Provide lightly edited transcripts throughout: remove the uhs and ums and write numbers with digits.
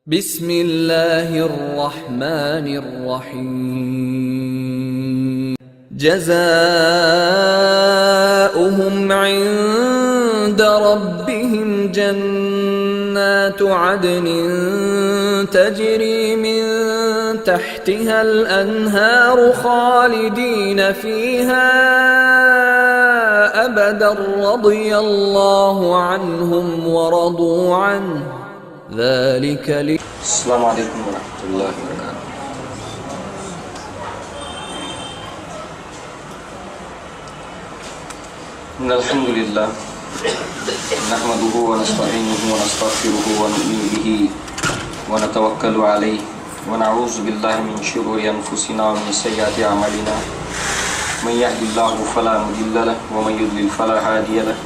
بسم اللہ الرحمن الرحیم جزاؤہم عند ربہم جنات عدن تجری من تحتها الانہار خالدین فیہا ابدا رضی اللہ عنہم ورضوا عنہ ذلك لي. السلام علیکم ورحمۃ اللہ وبرکاتہ. ان الحمد للہ نحمده ونستعینه ونستغفره ونؤمن به ونتوکل علیہ ونعوذ باللہ من شرور انفسنا ومن سیئات اعمالنا من یهد اللہ فلا مضل له ومن یضلل فلا هادی له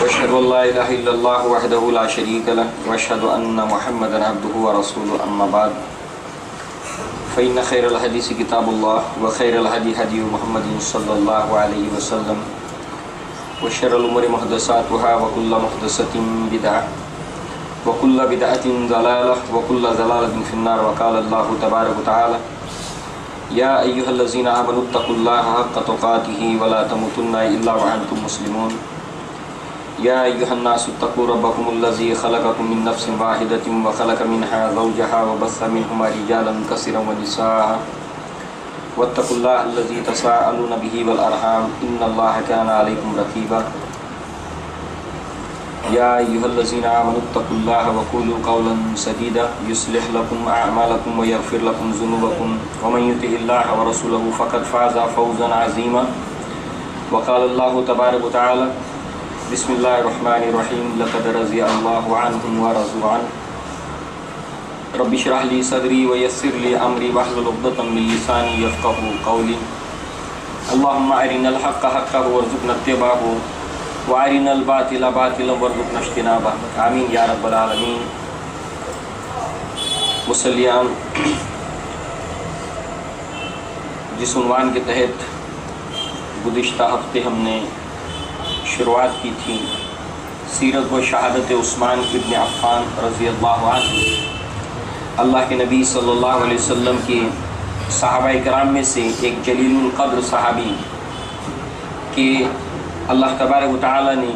واشهد ان لا اله الا الله وحده لا شريك له واشهد ان محمدا عبده ورسوله اما بعد فان خير الحديث كتاب الله وخير الهدي هدي محمد صلى الله عليه وسلم وشر الامور محدثاتها وكل محدثة بدعة وكل بدعة ضلالة وكل ضلالة في النار. وقال الله تبارك وتعالى يا ايها الذين امنوا اتقوا الله حق تقاته ولا تموتن الا وانتم مسلمون. یا ایہا الناس اتقوا ربکم الذی خلقکم من نفس واحدۃ وخلق منها زوجها وبث منهما رجالا کثیرا ونساء واتقوا اللہ الذی تساءلون به والارحام ان اللہ کان علیکم رقیبا. یا ایہا الذین آمنوا اتقوا اللہ وقولوا قولا سدیدا یصلح لکم اعمالکم ویغفر لکم ذنوبکم ومن یطع اللہ ورسولہ فقد فاز فوزا عظیما. وقال اللہ تبارک وتعالی بسم اللہ الرحمن الرحیم لقد رضی اللہ عنہم ورضوا عنہ رب اشرح لی صدری ویسر لی امری واحلل عقدۃ من لسانی یفقهوا قولی. اللہم ارنا الحق حقا وارزقنا اتباعہ وارنا الباطل باطلا وارزقنا اجتنابہ. آمین یا رب العالمین. مسلیان، جس عنوان کے تحت گزشتہ ہفتے ہم نے شروعات کی تھی، سیرت و شہادت عثمان ابن عفان رضی اللہ عنہ، اللہ کے نبی صلی اللہ علیہ وسلم کے صحابہ کرام میں سے ایک جلیل القدر صحابی کہ اللہ تبارک و تعالی نے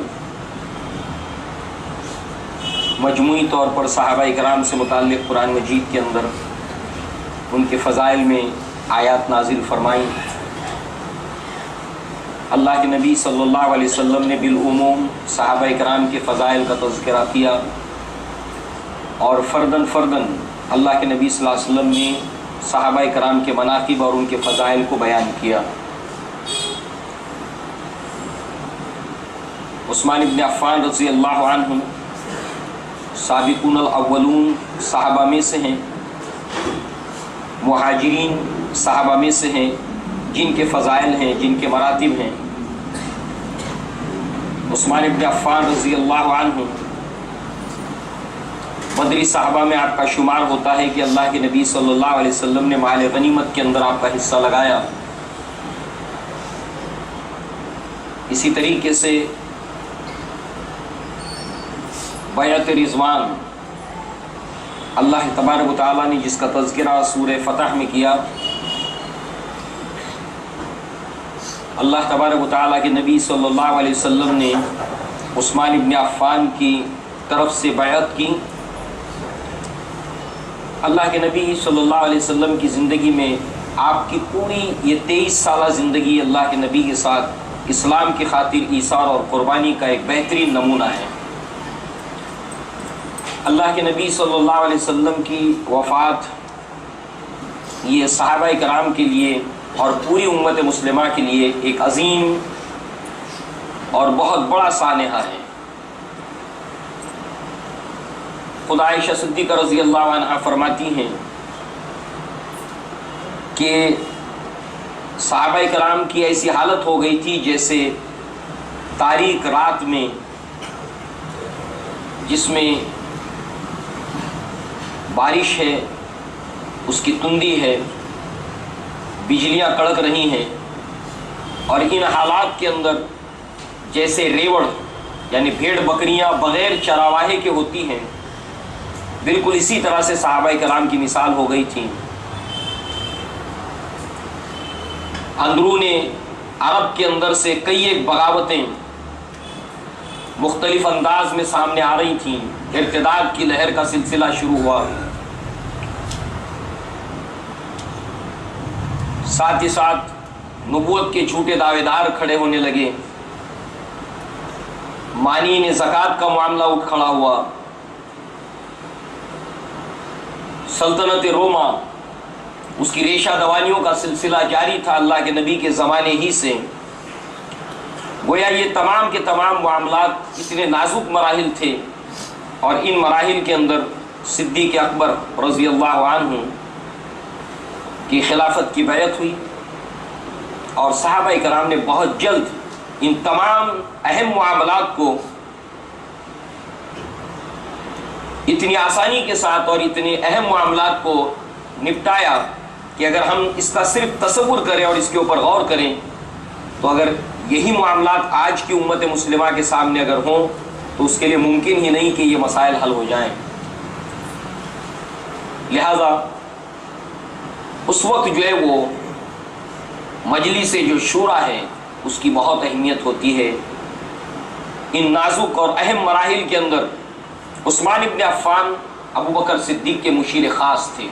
مجموعی طور پر صحابہ کرام سے متعلق قرآن مجید کے اندر ان کے فضائل میں آیات نازل فرمائیں. اللہ کے نبی صلی اللہ علیہ وسلم نے بالعموم صحابہ کرام کے فضائل کا تذکرہ کیا، اور فرداً فرداً اللہ کے نبی صلی اللہ علیہ وسلم نے صحابہ کرام کے مناقب اور ان کے فضائل کو بیان کیا. عثمان ابن عفان رضی اللہ عنہ سابقون الاولون صحابہ میں سے ہیں، مہاجرین صحابہ میں سے ہیں جن کے فضائل ہیں، جن کے مراتب ہیں. عثمان ابن عفان رضی اللہ عنہ بدری صحابہ میں آپ کا شمار ہوتا ہے کہ اللہ کے نبی صلی اللہ علیہ وسلم نے مال غنیمت کے اندر آپ کا حصہ لگایا. اسی طریقے سے بیعت رضوان اللہ تبارک و تعالیٰ نے جس کا تذکرہ سورہ فتح میں کیا، اللہ تبارک و تعالیٰ کے نبی صلی اللہ علیہ وسلم نے عثمان ابن عفان کی طرف سے بیعت کی. اللہ کے نبی صلی اللہ علیہ وسلم کی زندگی میں آپ کی پوری یہ 23 سالہ زندگی اللہ کے نبی کے ساتھ اسلام کی خاطر ایثار اور قربانی کا ایک بہترین نمونہ ہے. اللہ کے نبی صلی اللہ علیہ وسلم کی وفات یہ صحابہ کرام کے لیے اور پوری امت مسلمہ کے لیے ایک عظیم اور بہت بڑا سانحہ ہے. خود عائشہ صدیقہ رضی اللہ عنہ فرماتی ہیں کہ صحابہ کرام کی ایسی حالت ہو گئی تھی جیسے تاریک رات میں جس میں بارش ہے، اس کی تندی ہے، بجلیاں کڑک رہی ہیں، اور ان حالات کے اندر جیسے ریوڑ یعنی بھیڑ بکریاں بغیر چراواہے کے ہوتی ہیں، بالکل اسی طرح سے صحابہ کرام کی مثال ہو گئی تھی. اندرون عرب کے اندر سے کئی ایک بغاوتیں مختلف انداز میں سامنے آ رہی تھیں. ارتداد کی لہر کا سلسلہ شروع ہوا. ساتھ ہی ساتھ نبوت کے جھوٹے دعوے دار کھڑے ہونے لگے. مانعین زکوٰۃ کا معاملہ اٹھ کھڑا ہوا. سلطنت روما اس کی ریشہ دوانیوں کا سلسلہ جاری تھا اللہ کے نبی کے زمانے ہی سے. گویا یہ تمام کے تمام معاملات اتنے نازک مراحل تھے اور ان مراحل کے اندر صدیق اکبر رضی اللہ عنہ کی خلافت کی بیعت ہوئی اور صحابہ کرام نے بہت جلد ان تمام اہم معاملات کو اتنی آسانی کے ساتھ اور اتنے اہم معاملات کو نپٹایا کہ اگر ہم اس کا صرف تصور کریں اور اس کے اوپر غور کریں تو اگر یہی معاملات آج کی امت مسلمہ کے سامنے اگر ہوں تو اس کے لیے ممکن ہی نہیں کہ یہ مسائل حل ہو جائیں. لہذا اس وقت جو ہے وہ مجلس جو شورا ہے اس کی بہت اہمیت ہوتی ہے. ان نازک اور اہم مراحل کے اندر عثمان ابن عفان ابو بکر صدیق کے مشیر خاص تھے.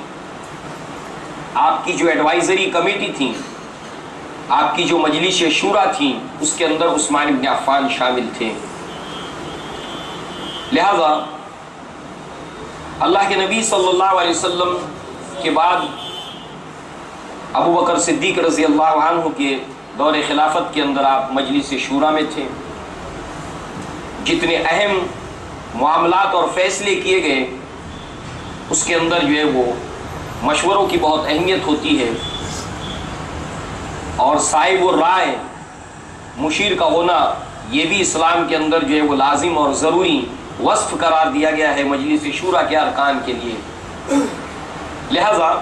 آپ کی جو ایڈوائزری کمیٹی تھی، آپ کی جو مجلس شورا تھی، اس کے اندر عثمان ابن عفان شامل تھے. لہذا اللہ کے نبی صلی اللہ علیہ وسلم کے بعد ابو بکر صدیق رضی اللہ عنہ کے دور خلافت کے اندر آپ مجلس شورا میں تھے. جتنے اہم معاملات اور فیصلے کیے گئے اس کے اندر جو ہے وہ مشوروں کی بہت اہمیت ہوتی ہے اور صاحب الرائے مشیر کا ہونا یہ بھی اسلام کے اندر جو ہے وہ لازم اور ضروری وصف قرار دیا گیا ہے مجلس شورا کے ارکان کے لیے. لہذا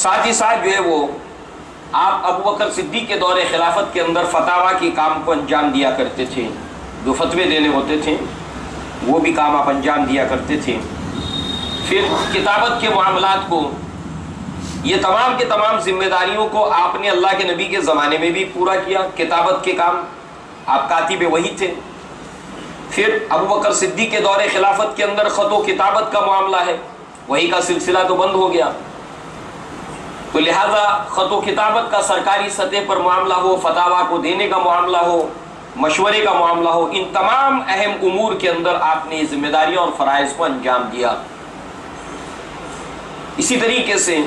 ساتھ ہی ساتھ جو ہے وہ آپ ابو بکر صدیق کے دور خلافت کے اندر فتاوا کے کام کو انجام دیا کرتے تھے. جو فتوے دینے ہوتے تھے وہ بھی کام آپ انجام دیا کرتے تھے. پھر کتابت کے معاملات کو، یہ تمام کے تمام ذمہ داریوں کو آپ نے اللہ کے نبی کے زمانے میں بھی پورا کیا. کتابت کے کام آپ کاتب وحی تھے. پھر ابو بکر صدیق کے دور خلافت کے اندر خط و کتابت کا معاملہ ہے، وحی کا سلسلہ تو بند ہو گیا، تو لہذا خط و کتابت کا سرکاری سطح پر معاملہ ہو، فتاوا کو دینے کا معاملہ ہو، مشورے کا معاملہ ہو، ان تمام اہم امور کے اندر آپ نے ذمہ داریاں اور فرائض کو انجام دیا. اسی طریقے سے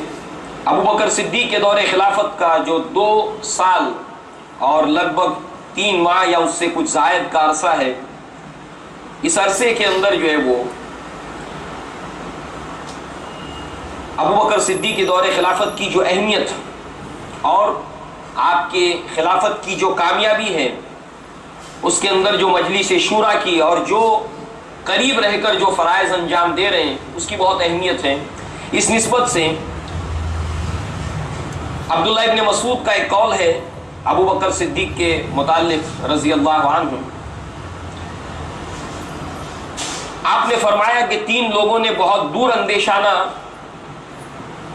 ابو بکر صدیق کے دور خلافت کا جو 2 سال اور لگ بھگ 3 ماہ یا اس سے کچھ زائد کا عرصہ ہے، اس عرصے کے اندر جو ہے وہ ابو بکر صدیق کے دور خلافت کی جو اہمیت اور آپ کے خلافت کی جو کامیابی ہے اس کے اندر جو مجلس شورا کی اور جو قریب رہ کر جو فرائض انجام دے رہے ہیں اس کی بہت اہمیت ہے. اس نسبت سے عبداللہ ابن مسعود کا ایک قول ہے ابو بکر صدیق کے متعلق رضی اللہ عنہ. آپ نے فرمایا کہ 3 لوگوں نے بہت دور اندیشانہ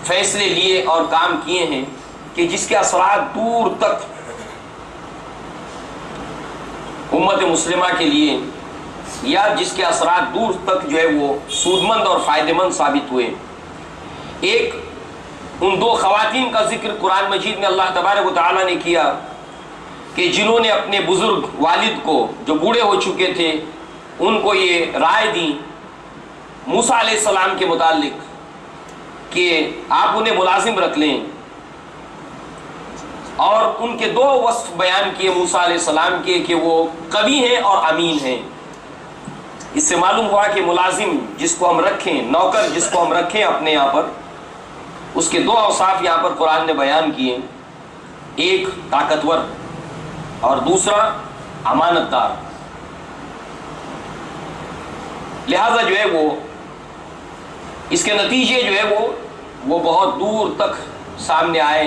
فیصلے لیے اور کام کیے ہیں کہ جس کے اثرات دور تک امت مسلمہ کے لیے یا جس کے اثرات دور تک جو ہے وہ سودمند اور فائدہ مند ثابت ہوئے. ایک ان 2 خواتین کا ذکر قرآن مجید میں اللہ تبارک و تعالیٰ نے کیا کہ جنہوں نے اپنے بزرگ والد کو جو بوڑھے ہو چکے تھے ان کو یہ رائے دی موسیٰ علیہ السلام کے متعلق کہ آپ انہیں ملازم رکھ لیں، اور ان کے 2 وصف بیان کیے موسیٰ علیہ السلام کے کہ وہ قوی ہیں اور امین ہیں. اس سے معلوم ہوا کہ ملازم جس کو ہم رکھیں، نوکر جس کو ہم رکھیں اپنے یہاں پر، اس کے 2 اوصاف یہاں پر قرآن نے بیان کیے. ایک طاقتور اور دوسرا امانت دار. لہذا جو ہے وہ اس کے نتیجے جو ہے وہ بہت دور تک سامنے آئے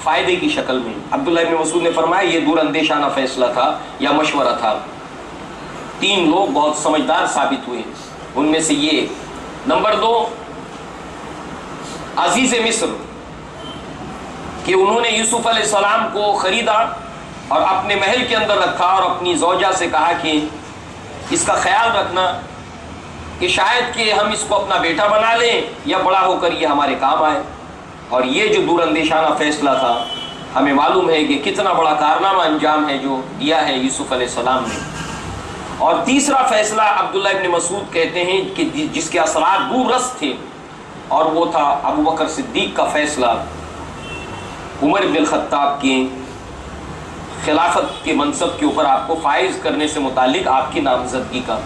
فائدے کی شکل میں. عبداللہ ابن مسعود نے فرمایا یہ دور اندیشانہ فیصلہ تھا یا مشورہ تھا. 3 لوگ بہت سمجھدار ثابت ہوئے، ان میں سے یہ نمبر 2 عزیز مصر، کہ انہوں نے یوسف علیہ السلام کو خریدا اور اپنے محل کے اندر رکھا اور اپنی زوجہ سے کہا کہ اس کا خیال رکھنا کہ شاید کہ ہم اس کو اپنا بیٹا بنا لیں یا بڑا ہو کر یہ ہمارے کام آئے۔ اور یہ جو دور اندیشانہ فیصلہ تھا، ہمیں معلوم ہے کہ کتنا بڑا کارنامہ انجام ہے جو دیا ہے یوسف علیہ السلام نے۔ اور تیسرا فیصلہ عبداللہ ابن مسعود کہتے ہیں کہ جس کے اثرات دور رس تھے، اور وہ تھا ابو بکر صدیق کا فیصلہ عمر بن الخطاب کی خلافت کے منصب کے اوپر آپ کو فائز کرنے سے متعلق آپ کی نامزدگی کا،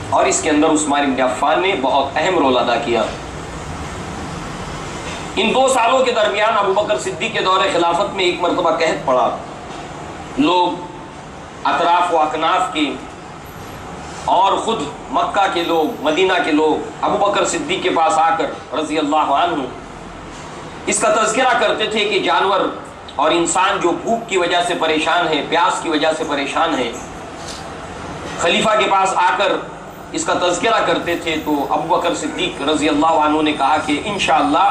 اور اس کے اندر عثمان بن عفان نے بہت اہم رول ادا کیا۔ ان 2 سالوں کے درمیان ابو بکر صدیق کے دور خلافت میں ایک مرتبہ قحط پڑا، لوگ اطراف و اکناف کے اور خود مکہ کے لوگ، مدینہ کے لوگ ابو بکر صدیق کے پاس آ کر رضی اللہ عنہ اس کا تذکرہ کرتے تھے کہ جانور اور انسان جو بھوک کی وجہ سے پریشان ہے، پیاس کی وجہ سے پریشان ہے، خلیفہ کے پاس آ کر اس کا تذکرہ کرتے تھے۔ تو ابو بکر صدیق رضی اللہ عنہ نے کہا کہ انشاءاللہ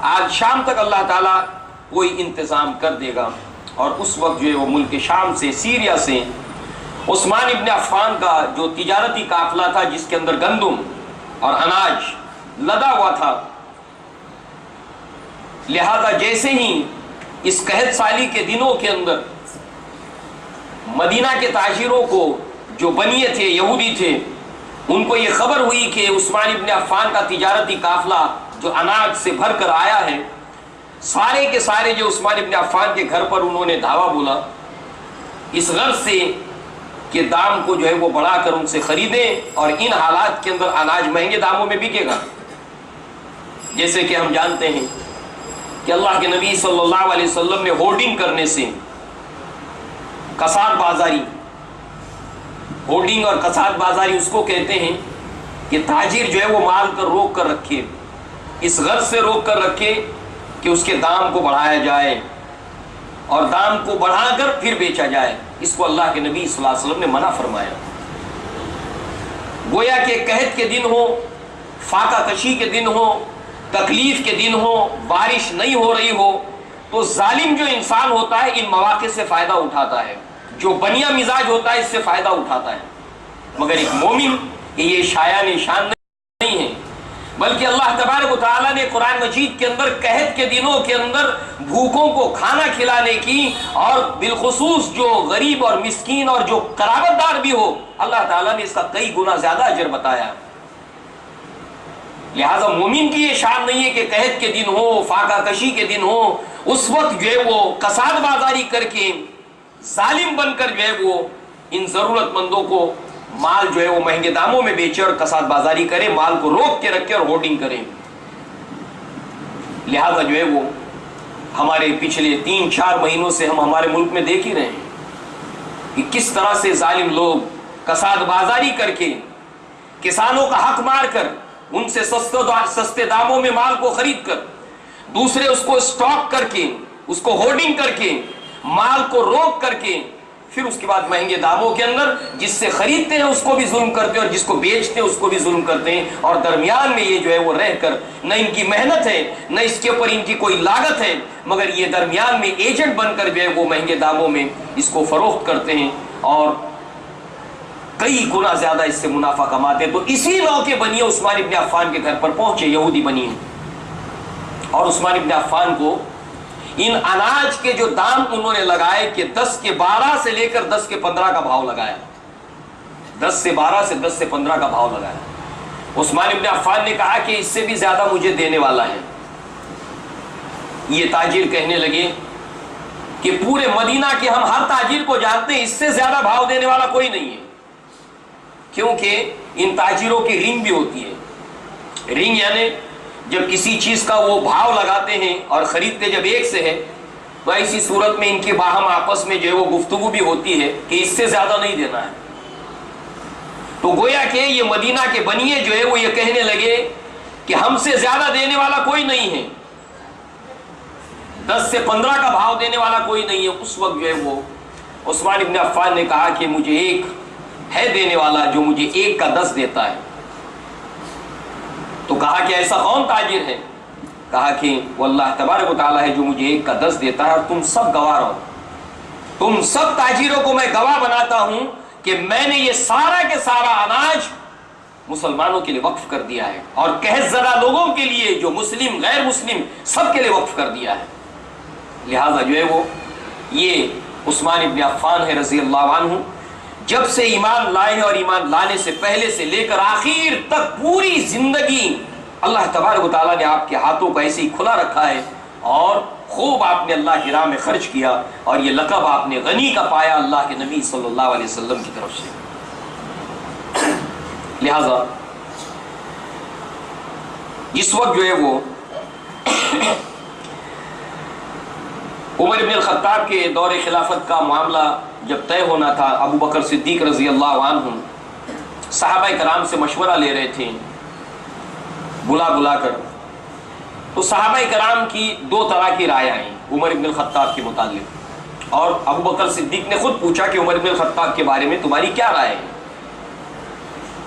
آج شام تک اللہ تعالیٰ کوئی انتظام کر دے گا۔ اور اس وقت جو ہے وہ ملک شام سے، سیریا سے عثمان ابن عفان کا جو تجارتی قافلہ تھا، جس کے اندر گندم اور اناج لدا ہوا تھا، لہذا جیسے ہی اس قحط سالی کے دنوں کے اندر مدینہ کے تاجروں کو، جو بنیے تھے، یہودی تھے، ان کو یہ خبر ہوئی کہ عثمان ابن عفان کا تجارتی قافلہ جو اناج سے بھر کر آیا ہے، سارے کے سارے جو عثمان ابن عفان کے گھر پر انہوں نے دھاوا بولا، اس غرض سے کہ دام کو جو ہے وہ بڑھا کر ان سے خریدیں، اور ان حالات کے اندر اناج مہنگے داموں میں بکے گا۔ جیسے کہ ہم جانتے ہیں کہ اللہ کے نبی صلی اللہ علیہ وسلم نے ہورڈنگ کرنے سے، کساد بازاری، ہورڈنگ اور کساد بازاری اس کو کہتے ہیں کہ تاجر جو ہے وہ مال کر روک کر رکھے، اس غرض سے روک کر رکھے کہ اس کے دام کو بڑھایا جائے اور دام کو بڑھا کر پھر بیچا جائے۔ اس کو اللہ کے نبی صلی اللہ علیہ وسلم نے منع فرمایا۔ گویا کہ قحط کے دن ہو، فاقہ کشی کے دن ہو، تکلیف کے دن ہو، بارش نہیں ہو رہی ہو، تو ظالم جو انسان ہوتا ہے ان مواقع سے فائدہ اٹھاتا ہے، جو بنیا مزاج ہوتا ہے اس سے فائدہ اٹھاتا ہے۔ مگر ایک مومن یہ شایان نشان نہیں ہے، بلکہ اللہ تبارک و تعالیٰ نے قرآن مجید کے اندر قحط کے دنوں کے اندر بھوکوں کو کھانا کھلانے کی، اور بالخصوص جو غریب اور مسکین اور جو قرابت دار بھی ہو، اللہ تعالیٰ نے اس کا کئی گنا زیادہ اجر بتایا۔ لہذا مومن کی یہ شان نہیں ہے کہ قحط کے دن ہو، فاقہ کشی کے دن ہو، اس وقت جو ہے وہ کساد بازاری کر کے، ظالم بن کر جو ہے وہ ان ضرورت مندوں کو مال جو ہے وہ مہنگے داموں میں بیچے اور کساد بازاری کرے، مال کو روک کے رکھے اور ہورڈنگ کرے۔ لہذا جو ہے وہ ہمارے پچھلے 3-4 مہینوں سے ہم ہمارے ملک میں دیکھ ہی رہے ہیں کہ کس طرح سے ظالم لوگ کساد بازاری کر کے، کسانوں کا حق مار کر، ان سے سستے داموں میں مال کو خرید کر، دوسرے اس کو اسٹاک کر کے، اس کو ہورڈنگ کر کے، مال کو روک کر کے، پھر اس کے بعد مہنگے داموں کے اندر جس سے خریدتے ہیں اس کو بھی ظلم کرتے ہیں اور جس کو بیچتے ہیں اس کو بھی ظلم کرتے ہیں، اور درمیان میں یہ جو ہے وہ رہ کر نہ ان کی محنت ہے، نہ اس کے اوپر ان کی کوئی لاگت ہے، مگر یہ درمیان میں ایجنٹ بن کر جو ہے وہ مہنگے داموں میں اس کو فروخت کرتے ہیں اور کئی گنا زیادہ اس سے منافع کماتے ہیں۔ تو اسی نوع کے بنیے عثمان ابن عفان کے گھر پر پہنچے، یہودی بنیے، اور عثمان ابن عفان کو ان اناج کے جو دام انہوں نے لگائے کہ 10 کے 12 سے لے کر 10 کے 15 کا بھاؤ لگایا، 10 سے 12 سے 10 سے 15 کا بھاؤ لگایا۔ عثمان ابن عفان نے کہا کہ اس سے بھی زیادہ مجھے دینے والا ہے۔ یہ تاجر کہنے لگے کہ پورے مدینہ کے ہم ہر تاجر کو جانتے ہیں، اس سے زیادہ بھاؤ دینے والا کوئی نہیں ہے، کیونکہ ان تاجروں کی رنگ بھی ہوتی ہے۔ رنگ یعنی جب کسی چیز کا وہ بھاؤ لگاتے ہیں اور خریدتے جب ایک سے ہے، تو ایسی صورت میں ان کے باہم آپس میں جو ہے وہ گفتگو بھی ہوتی ہے کہ اس سے زیادہ نہیں دینا ہے۔ تو گویا کہ یہ مدینہ کے بنیے جو ہے وہ یہ کہنے لگے کہ ہم سے زیادہ دینے والا کوئی نہیں ہے، 10 سے 15 کا بھاؤ دینے والا کوئی نہیں ہے۔ اس وقت جو ہے وہ عثمان ابن عفان نے کہا کہ مجھے ایک ہے دینے والا جو مجھے 1 کا 10 دیتا ہے۔ تو کہا کہ ایسا کون تاجر ہے؟ کہا کہ وہ اللہ تبارک و تعالیٰ ہے جو مجھے 1 کا 10 دیتا ہے، اور تم سب گواہ رہو، تم سب تاجروں کو میں گواہ بناتا ہوں کہ میں نے یہ سارا کے سارا اناج مسلمانوں کے لیے وقف کر دیا ہے، اور قحط زدہ لوگوں کے لیے، جو مسلم غیر مسلم سب کے لیے وقف کر دیا ہے۔ لہذا جو ہے وہ یہ عثمان ابن عفان ہے رضی اللہ عنہ، جب سے ایمان لائے ہیں اور ایمان لانے سے پہلے سے لے کر آخر تک پوری زندگی اللہ تبارک و تعالیٰ نے آپ کے ہاتھوں کو ایسے ہی کھلا رکھا ہے، اور خوب آپ نے اللہ کی راہ میں خرچ کیا، اور یہ لقب آپ نے غنی کا پایا اللہ کے نبی صلی اللہ علیہ وسلم کی طرف سے۔ لہذا جس وقت جو ہے وہ عمر بن الخطاب کے دور خلافت کا معاملہ جب طے ہونا تھا، ابو بکر صدیق رضی اللہ عنہ صحابہ کرام سے مشورہ لے رہے تھے بلا کر، تو صحابہ کرام کی 2 طرح کی رائے آئیں عمر بن الخطاب کے متعلق، اور ابو بکر صدیق نے خود پوچھا کہ عمر بن الخطاب کے بارے میں تمہاری کیا رائے ہے؟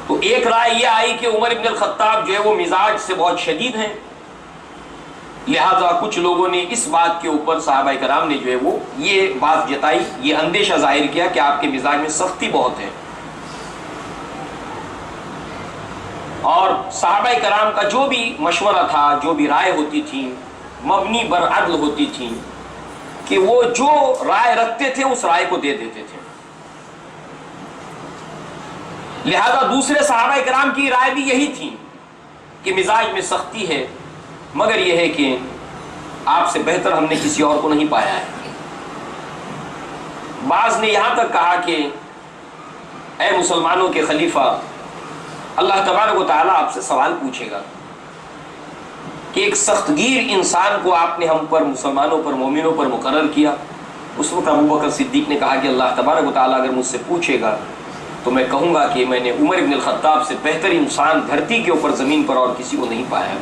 تو ایک رائے یہ آئی کہ عمر بن الخطاب جو ہے وہ مزاج سے بہت شدید ہیں، لہذا کچھ لوگوں نے اس بات کے اوپر، صحابہ کرام نے جو ہے وہ یہ بات جتائی، یہ اندیشہ ظاہر کیا کہ آپ کے مزاج میں سختی بہت ہے، اور صحابہ کرام کا جو بھی مشورہ تھا، جو بھی رائے ہوتی تھی، مبنی بر عدل ہوتی تھی، کہ وہ جو رائے رکھتے تھے اس رائے کو دے دیتے تھے۔ لہذا دوسرے صحابہ کرام کی رائے بھی یہی تھی کہ مزاج میں سختی ہے، مگر یہ ہے کہ آپ سے بہتر ہم نے کسی اور کو نہیں پایا ہے۔ بعض نے یہاں تک کہا کہ اے مسلمانوں کے خلیفہ، اللہ تبارک و تعالیٰ آپ سے سوال پوچھے گا کہ ایک سخت گیر انسان کو آپ نے ہم پر، مسلمانوں پر، مومنوں پر مقرر کیا۔ اس وقت ابو بکر صدیق نے کہا کہ اللہ تبارک و تعالیٰ اگر مجھ سے پوچھے گا تو میں کہوں گا کہ میں نے عمر بن الخطاب سے بہتر انسان دھرتی کے اوپر، زمین پر اور کسی کو نہیں پایا۔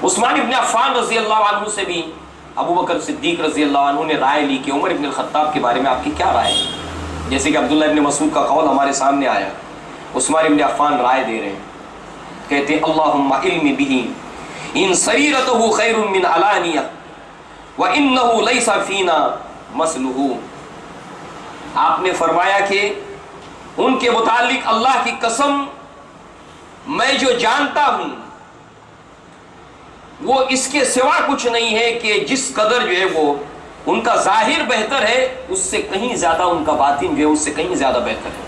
عثمان ابن عفان رضی اللہ عنہ سے بھی ابو بکر صدیق رضی اللہ عنہ نے رائے لی کہ عمر ابن الخطاب کے بارے میں آپ کی کیا رائے ہے؟ جیسے کہ عبداللہ ابن مسعود کا قول ہمارے سامنے آیا، عثمان ابن عفان رائے دے رہے ہیں، کہتے ہیں اللہم علم بہ ان سریرتہ خیر من علانیہ وانہ لیس فینا مثلہ۔ آپ نے فرمایا کہ ان کے متعلق اللہ کی قسم، میں جو جانتا ہوں وہ اس کے سوا کچھ نہیں ہے کہ جس قدر جو ہے وہ ان کا ظاہر بہتر ہے، اس سے کہیں زیادہ ان کا باطن جو ہے اس سے کہیں زیادہ بہتر ہے۔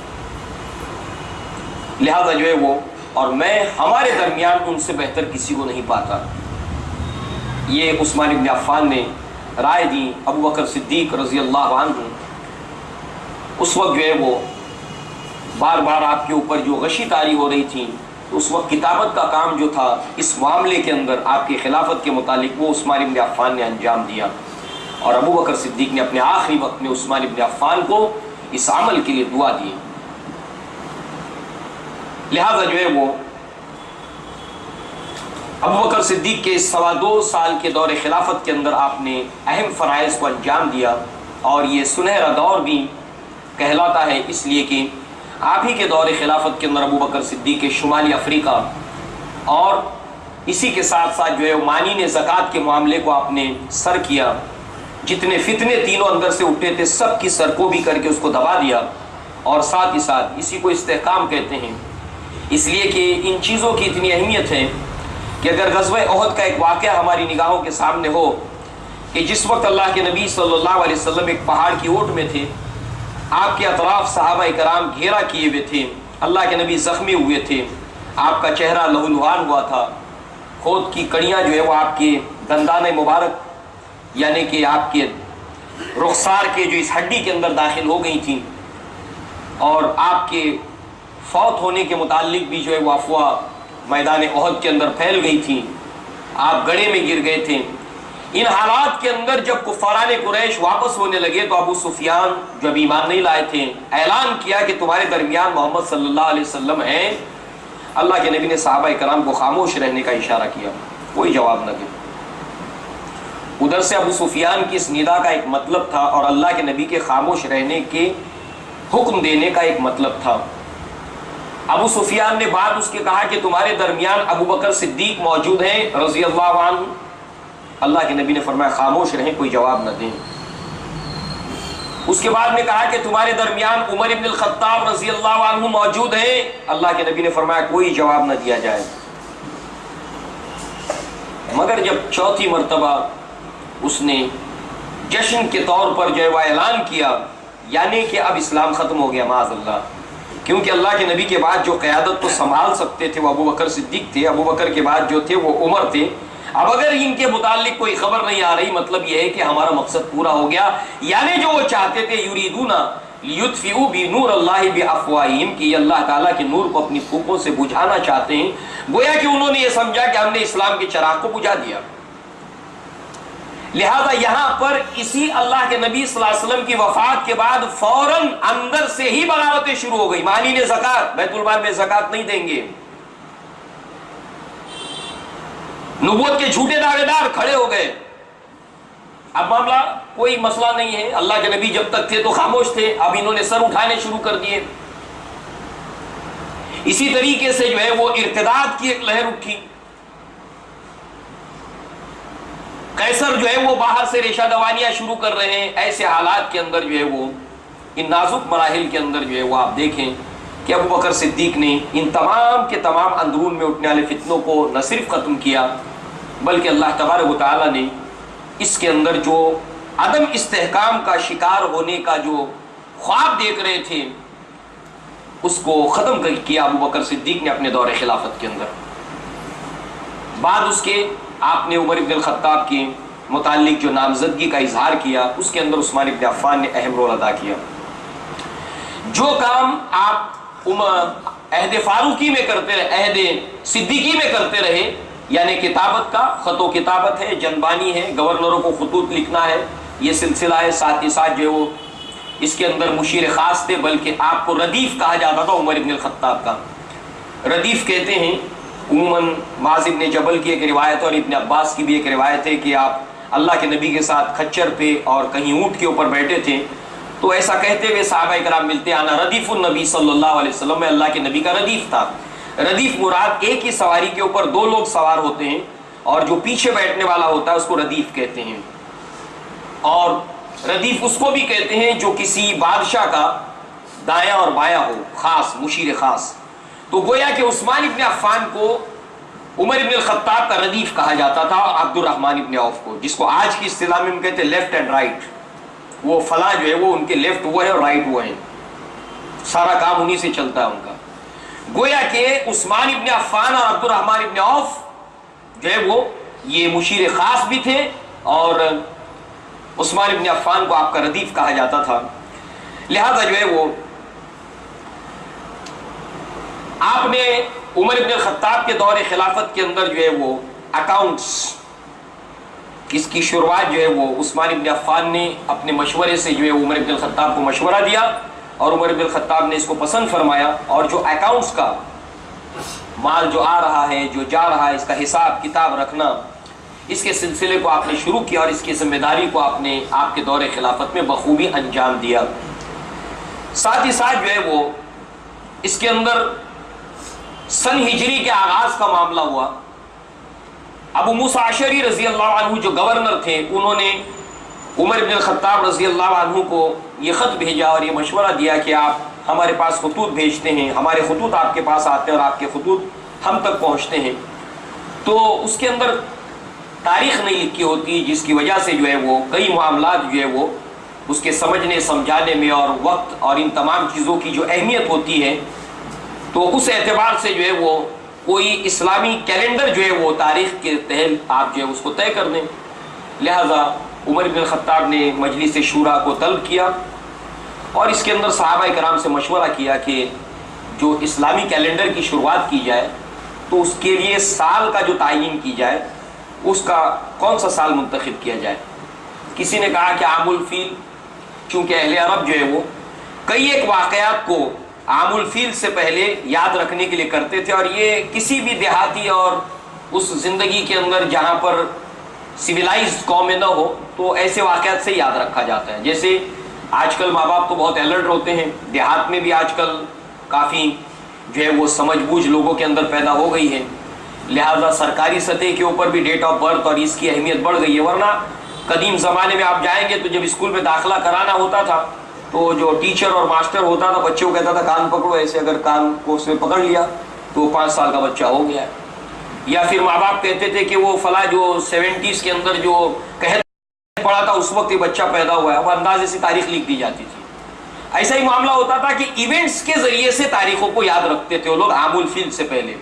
لہذا جو ہے وہ اور میں ہمارے درمیان ان سے بہتر کسی کو نہیں پاتا۔ یہ عثمان بن عفان نے رائے دی۔ ابو بکر صدیق رضی اللہ عنہ اس وقت جو ہے وہ بار بار آپ کے اوپر جو غشی طاری ہو رہی تھی، تو اس وقت کتابت کا کام جو تھا اس معاملے کے اندر آپ کی خلافت کے متعلق، وہ عثمان بن عفان نے انجام دیا، اور ابو بکر صدیق نے اپنے آخری وقت میں عثمان بن عفان کو اس عمل کے لیے دعا دی۔ لہذا جو ہے وہ ابو بکر صدیق کے 2.25 سال کے دور خلافت کے اندر آپ نے اہم فرائض کو انجام دیا، اور یہ سنہرا دور بھی کہلاتا ہے اس لیے کہ آپ ہی کے دور خلافت کے اندر ابو بکر صدیق کے شمالی افریقہ اور اسی کے ساتھ ساتھ جو ہے مانین زکوٰۃ کے معاملے کو آپ نے سر کیا، جتنے فتنے تینوں اندر سے اٹھے تھے سب کی سرکوبی کر کے اس کو دبا دیا، اور ساتھ ہی ساتھ اسی کو استحکام کہتے ہیں، اس لیے کہ ان چیزوں کی اتنی اہمیت ہے کہ اگر غزوہ احد کا ایک واقعہ ہماری نگاہوں کے سامنے ہو کہ جس وقت اللہ کے نبی صلی اللہ علیہ وسلم ایک پہاڑ کی اوٹ میں تھے، آپ کے اطراف صحابہ کرام گھیرا کیے ہوئے تھے، اللہ کے نبی زخمی ہوئے تھے، آپ کا چہرہ لہولہان ہوا تھا، خود کی کڑیاں جو ہے وہ آپ کے دندان مبارک یعنی کہ آپ کے رخسار کے جو اس ہڈی کے اندر داخل ہو گئی تھیں، اور آپ کے فوت ہونے کے متعلق بھی جو ہے وہ افواہ میدان احد کے اندر پھیل گئی تھی، آپ گڑھے میں گر گئے تھے۔ ان حالات کے اندر جب کفاران قریش واپس ہونے لگے تو ابو سفیان جو ابھی ایمان نہیں لائے تھے اعلان کیا کہ تمہارے درمیان محمد صلی اللہ علیہ وسلم ہیں۔ اللہ کے نبی نے صحابہ کرام کو خاموش رہنے کا اشارہ کیا، کوئی جواب نہ دیا۔ ادھر سے ابو سفیان کی اس ندا کا ایک مطلب تھا، اور اللہ کے نبی کے خاموش رہنے کے حکم دینے کا ایک مطلب تھا۔ ابو سفیان نے بعد اس کے کہا کہ تمہارے درمیان ابو بکر صدیق موجود ہیں رضی اللہ عنہ۔ اللہ کے نبی نے فرمایا خاموش رہیں، کوئی جواب نہ دیں۔ اس کے بعد میں کہا کہ تمہارے درمیان عمر ابن الخطاب رضی اللہ عنہ موجود ہیں۔ اللہ کے نبی نے فرمایا کوئی جواب نہ دیا جائے۔ مگر جب چوتھی مرتبہ اس نے جشن کے طور پر جو ہے وہ اعلان کیا، یعنی کہ اب اسلام ختم ہو گیا معاذ اللہ، کیونکہ اللہ کے نبی کے بعد جو قیادت تو سنبھال سکتے تھے وہ ابو بکر صدیق تھے، ابو بکر کے بعد جو تھے وہ عمر تھے۔ اب اگر ان کے متعلق کوئی خبر نہیں آ رہی، مطلب یہ ہے کہ ہمارا مقصد پورا ہو گیا، یعنی جو وہ چاہتے تھے یریدون لیطفئوا بنور اللہ بافواہہم، کہ یہ اللہ تعالیٰ کے نور کو اپنی پھوکوں سے بجھانا چاہتے ہیں، گویا کہ انہوں نے یہ سمجھا کہ ہم نے اسلام کے چراغ کو بجھا دیا۔ لہذا یہاں پر اسی اللہ کے نبی صلی اللہ علیہ وسلم کی وفات کے بعد فوراً اندر سے ہی بغاوتیں شروع ہو گئی۔ مانین زکوٰۃ، بیت المال میں زکوٰۃ نہیں دیں گے، نبوت کے جھوٹے دعوے دار کھڑے ہو گئے۔ اب معاملہ کوئی مسئلہ نہیں ہے، اللہ کے نبی جب تک تھے تو خاموش تھے، اب انہوں نے سر اٹھانے شروع کر دیے۔ اسی طریقے سے جو ہے وہ ارتداد کی ایک لہر اٹھی۔ قیصر جو ہے وہ باہر سے ریشہ دوانیاں شروع کر رہے ہیں۔ ایسے حالات کے اندر جو ہے وہ ان نازک مراحل کے اندر جو ہے وہ آپ دیکھیں کہ ابو بکر صدیق نے ان تمام کے تمام اندرون میں اٹھنے والے فتنوں کو نہ صرف ختم کیا، بلکہ اللہ تبارک و تعالیٰ نے اس کے اندر جو عدم استحکام کا شکار ہونے کا جو خواب دیکھ رہے تھے اس کو ختم کیا ابو بکر صدیق نے اپنے دور خلافت کے اندر۔ بعد اس کے آپ نے عمر ابن الخطاب کے متعلق جو نامزدگی کا اظہار کیا، اس کے اندر عثمان ابن عفان نے اہم رول ادا کیا۔ جو کام آپ عہد فاروقی میں کرتے رہے، عہد صدیقی میں کرتے رہے، یعنی کتابت کا، خط و کتابت ہے، جنبانی ہے، گورنروں کو خطوط لکھنا ہے، یہ سلسلہ ہے، ساتھ ہی ساتھ جو ہے وہ اس کے اندر مشیر خاص تھے، بلکہ آپ کو ردیف کہا جاتا تھا عمر ابن الخطاب کا۔ ردیف کہتے ہیں عموماً معاذ ابن جبل کی ایک روایت اور ابن عباس کی بھی ایک روایت ہے کہ آپ اللہ کے نبی کے ساتھ کھچر پہ اور کہیں اونٹ کے اوپر بیٹھے تھے، تو ایسا کہتے ہوئے صحابہ کرام ملتے آنا ردیف النبی صلی اللہ علیہ وسلم، میں اللہ کے نبی کا ردیف تھا۔ ردیف مراد ایک ہی سواری کے اوپر دو لوگ سوار ہوتے ہیں، اور جو پیچھے بیٹھنے والا ہوتا ہے اس کو ردیف کہتے ہیں۔ اور ردیف اس کو بھی کہتے ہیں جو کسی بادشاہ کا دایاں اور بایاں ہو، خاص، مشیر خاص۔ تو گویا کہ عثمان ابن عفان کو عمر ابن الخطاب کا ردیف کہا جاتا تھا، اور عبد الرحمن ابن عوف کو، جس کو آج کی اصطلاح میں ہم کہتے ہیں لیفٹ اینڈ رائٹ، وہ فلاں جو ہے وہ ان کے لیفٹ وہ ہے اور رائٹ وہ ہیں، سارا کام انہی سے چلتا ہے ان کا۔ گویا کہ عثمان ابن عفان اور عبد الرحمن ابن عوف جو ہے وہ یہ مشیر خاص بھی تھے، اور عثمان ابن عفان کو آپ کا ردیف کہا جاتا تھا۔ لہذا جو ہے وہ آپ نے عمر ابن الخطاب کے دور خلافت کے اندر جو ہے وہ اکاؤنٹس، اس کی شروعات جو ہے وہ عثمان ابن عفان نے اپنے مشورے سے جو ہے عمر ابن الخطاب کو مشورہ دیا، اور عمر ابن الخطاب نے اس کو پسند فرمایا، اور جو اکاؤنٹس کا مال جو آ رہا ہے، جو جا رہا ہے، اس کا حساب کتاب رکھنا، اس کے سلسلے کو آپ نے شروع کیا، اور اس کی ذمہ داری کو آپ نے آپ کے دور خلافت میں بخوبی انجام دیا۔ ساتھ ہی ساتھ جو ہے وہ اس کے اندر سن ہجری کے آغاز کا معاملہ ہوا۔ ابو موسیٰ اشعری رضی اللہ عنہ جو گورنر تھے، انہوں نے عمر بن الخطاب رضی اللہ عنہ کو یہ خط بھیجا اور یہ مشورہ دیا کہ آپ ہمارے پاس خطوط بھیجتے ہیں، ہمارے خطوط آپ کے پاس آتے ہیں اور آپ کے خطوط ہم تک پہنچتے ہیں، تو اس کے اندر تاریخ نہیں لکھی ہوتی، جس کی وجہ سے جو ہے وہ کئی معاملات جو ہے وہ اس کے سمجھنے سمجھانے میں اور وقت اور ان تمام چیزوں کی جو اہمیت ہوتی ہے، تو اس اعتبار سے جو ہے وہ کوئی اسلامی کیلنڈر جو ہے وہ تاریخ کے تحت آپ جو ہے اس کو طے کر دیں۔ لہذا عمر بن الخطاب نے مجلس شورا کو طلب کیا، اور اس کے اندر صحابہ کرام سے مشورہ کیا کہ جو اسلامی کیلنڈر کی شروعات کی جائے تو اس کے لیے سال کا جو تعین کی جائے، اس کا کون سا سال منتخب کیا جائے۔ کسی نے کہا کہ عام الفیل، چونکہ اہل عرب جو ہے وہ کئی ایک واقعات کو عام الفیل سے پہلے یاد رکھنے کے لیے کرتے تھے، اور یہ کسی بھی دیہاتی اور اس زندگی کے اندر جہاں پر سویلائزڈ قومیں نہ ہو تو ایسے واقعات سے یاد رکھا جاتا ہے۔ جیسے آج کل ماں باپ تو بہت الرٹ ہوتے ہیں، دیہات میں بھی آج کل کافی جو ہے وہ سمجھ بوجھ لوگوں کے اندر پیدا ہو گئی ہے، لہذا سرکاری سطح کے اوپر بھی ڈیٹ آف برتھ اور اس کی اہمیت بڑھ گئی ہے۔ ورنہ قدیم زمانے میں آپ جائیں گے تو جب اسکول میں داخلہ کرانا ہوتا تھا تو جو ٹیچر اور ماسٹر ہوتا تھا بچوں کو کہتا تھا کان پکڑو، ایسے اگر کان کو اس نے پکڑ لیا تو 5 سال کا بچہ ہو گیا ہے۔ یا پھر ماں باپ کہتے تھے کہ وہ فلاں جو 70s کے اندر جو قحط پڑا تھا اس وقت یہ بچہ پیدا ہوا ہے، وہ اندازے سے تاریخ لکھ دی جاتی تھی۔ ایسا ہی معاملہ ہوتا تھا کہ ایونٹس کے ذریعے سے تاریخوں کو یاد رکھتے تھے وہ لوگ عام الفیل سے پہلے۔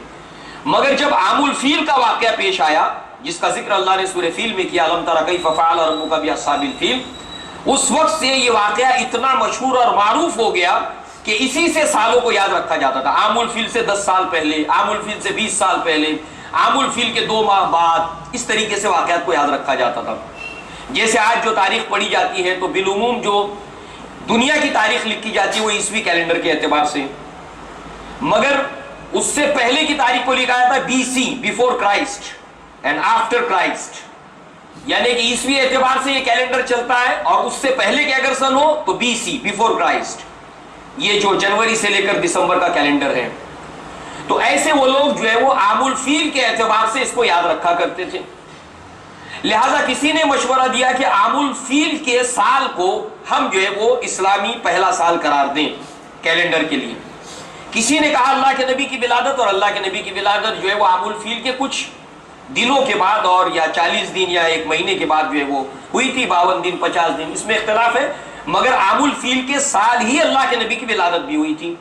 مگر جب عام الفیل کا واقعہ پیش آیا جس کا ذکر اللہ نے سورہ فیل میں کیا، الم تر کیف فعل ربک باصحاب الفیل، اس وقت سے یہ واقعہ اتنا مشہور اور معروف ہو گیا کہ اسی سے سالوں کو یاد رکھا جاتا تھا۔ عام الفیل سے 10 سال پہلے، عام الفیل سے 20 سال پہلے، عام الفیل کے 2 ماہ بعد، اس طریقے سے واقعات کو یاد رکھا جاتا تھا۔ جیسے آج جو تاریخ پڑھی جاتی ہے تو بالعموم جو دنیا کی تاریخ لکھی جاتی ہے وہ عیسوی کیلنڈر کے اعتبار سے، مگر اس سے پہلے کی تاریخ کو لکھا جاتا ہے B C, before Christ and after Christ, یعنی کہ عیسوی اعتبار سے یہ کیلنڈر چلتا ہے اور اس سے پہلے کے اگر سن ہو تو بی سی، بیفور کرائسٹ، یہ جو جنوری سے لے کر دسمبر کا کیلنڈر ہے۔ تو ایسے وہ لوگ جو ہے وہ عام الفیل کے اعتبار سے اس کو یاد رکھا کرتے تھے۔ لہذا کسی نے مشورہ دیا کہ عام الفیل کے سال کو ہم جو ہے وہ اسلامی پہلا سال قرار دیں کیلنڈر کے لیے۔ کسی نے کہا اللہ کے نبی کی ولادت، اور اللہ کے نبی کی ولادت جو ہے وہ عام الفیل کے کچھ دنوں کے بعد اور یا 40 دن یا 1 مہینے کے بعد جو ہے وہ ہوئی تھی، 52 دن 50 دن، اس میں اختلاف ہے، مگر عام الفیل کے سال ہی اللہ کے نبی کی ولادت بھی ہوئی تھی۔